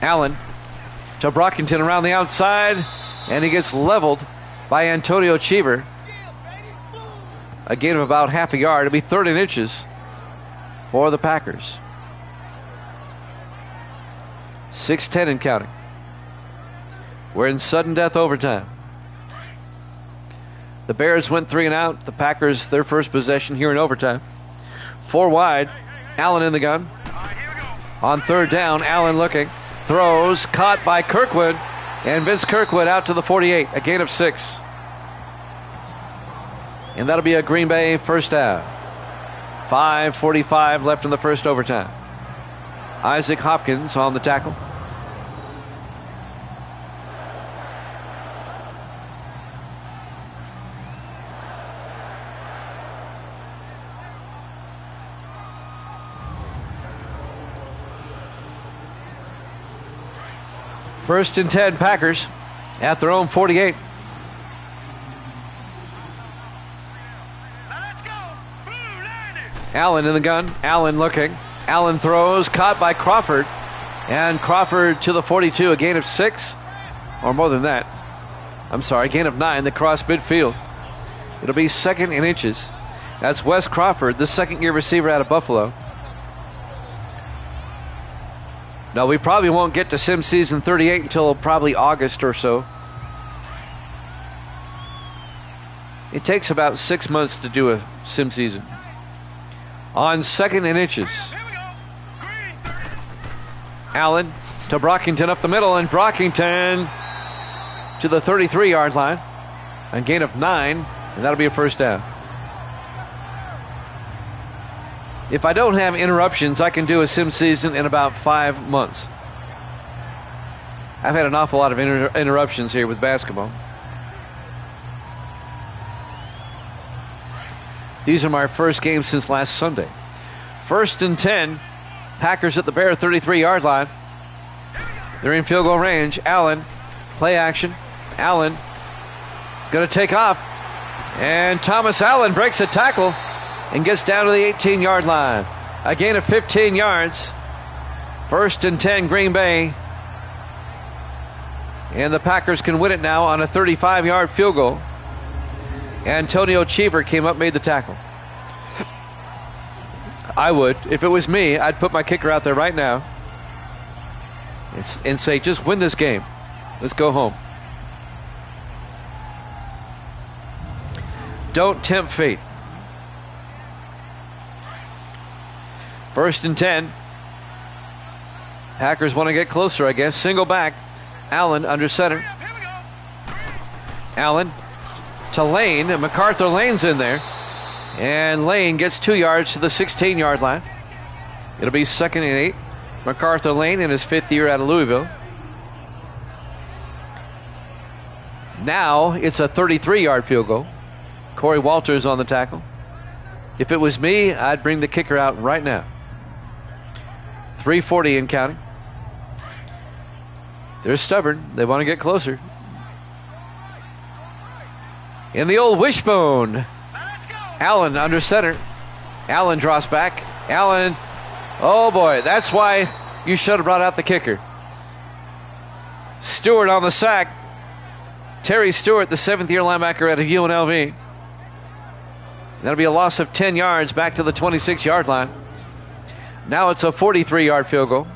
Allen to Brockington around the outside, and he gets leveled by Antonio Cheever. A gain of about half a yard. It'll be 3rd and inches for the Packers. 6:10 and counting. We're in sudden death overtime. The Bears went 3 and out. The Packers, their first possession here in overtime. 4 wide. Allen in the gun. On 3rd down, Allen looking. Throws, caught by Kirkwood. And Vince Kirkwood out to the 48. A gain of 6. And that'll be a Green Bay first down. 5:45 left in the first overtime. Isaac Hopkins on the tackle. First and 10 Packers at their own 48. Allen in the gun. Allen looking. Allen throws, caught by Crawford. And Crawford to the 42, a gain of 6. Or more than that. I'm sorry, gain of 9. They cross midfield. It'll be 2nd and inches. That's Wes Crawford, the 2nd-year receiver out of Buffalo. No, we probably won't get to Sim Season 38 until probably August or so. It takes about 6 months to do a sim season. On 2nd and inches. Here we go. Green. Allen to Brockington up the middle, and Brockington to the 33-yard line. A gain of 9, and that'll be a first down. If I don't have interruptions, I can do a sim season in about 5 months. I've had an awful lot of interruptions here with basketball. These are my first games since last Sunday. 1st and 10. Packers at the Bear 33-yard line. They're in field goal range. Allen, play action. Allen is going to take off. And Thomas Allen breaks a tackle and gets down to the 18-yard line. A gain of 15 yards. 1st and 10, Green Bay. And the Packers can win it now on a 35-yard field goal. Antonio Cheever came up, made the tackle. I would. If it was me, I'd put my kicker out there right now and say, just win this game. Let's go home. Don't tempt fate. 1st and 10. Packers want to get closer, I guess. Single back. Allen under center. Allen to Lane. And MacArthur Lane's in there. And Lane gets 2 yards to the 16-yard line. It'll be 2nd and 8. MacArthur Lane in his 5th year out of Louisville. Now it's a 33-yard field goal. Corey Walters on the tackle. If it was me, I'd bring the kicker out right now. 3:40 and counting. They're stubborn. They want to get closer. In the old wishbone. Allen under center. Allen draws back. Allen. Oh boy, that's why you should have brought out the kicker. Stewart on the sack. Terry Stewart, the 7th-year linebacker out of UNLV. That'll be a loss of 10 yards back to the 26-yard line. Now it's a 43-yard field goal.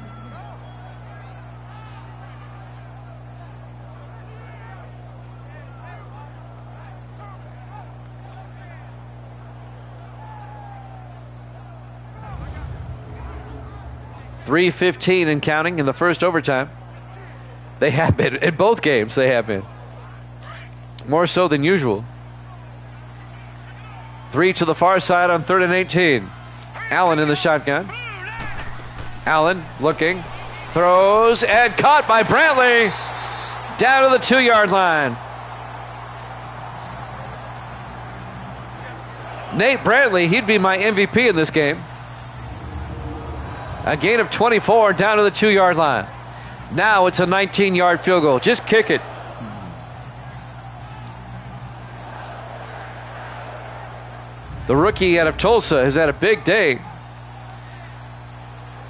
.3:15 and counting in the first overtime. They have been. In both games, they have been. More so than usual. 3 to the far side on 3rd and 18. Allen in the shotgun. Allen looking. Throws and caught by Brantley. Down to the 2-yard line. Nate Brantley, he'd be my MVP in this game. A gain of 24 down to the 2-yard line. Now it's a 19-yard field goal. Just kick it. The rookie out of Tulsa has had a big day.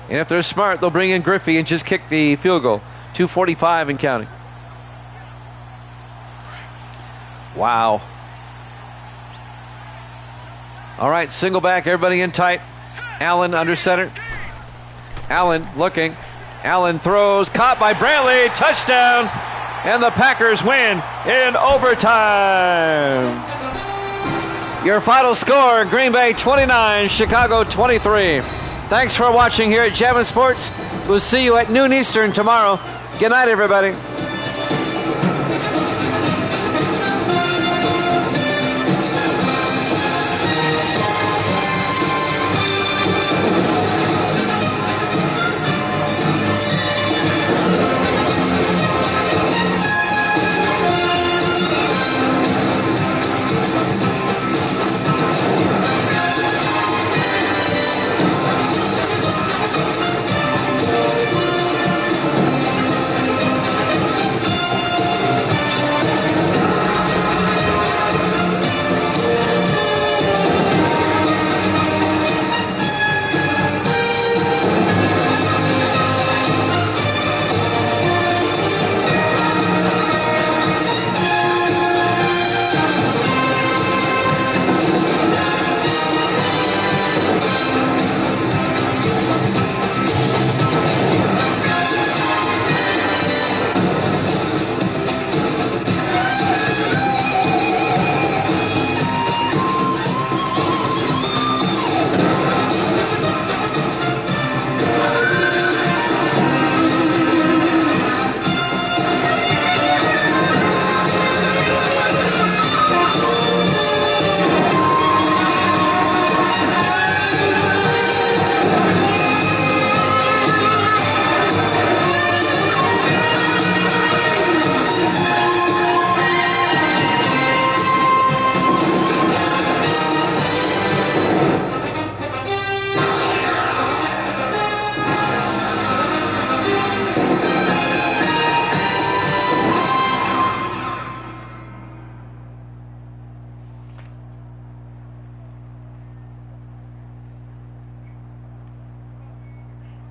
And if they're smart, they'll bring in Griffey and just kick the field goal. 2:45 and counting. Wow. All right, single back, everybody in tight. Allen under center. Allen looking. Allen throws, caught by Brantley, touchdown, and the Packers win in overtime. Your final score, Green Bay 29, Chicago 23. Thanks for watching here at Javin Sports. We'll see you at noon Eastern tomorrow. Good night, everybody.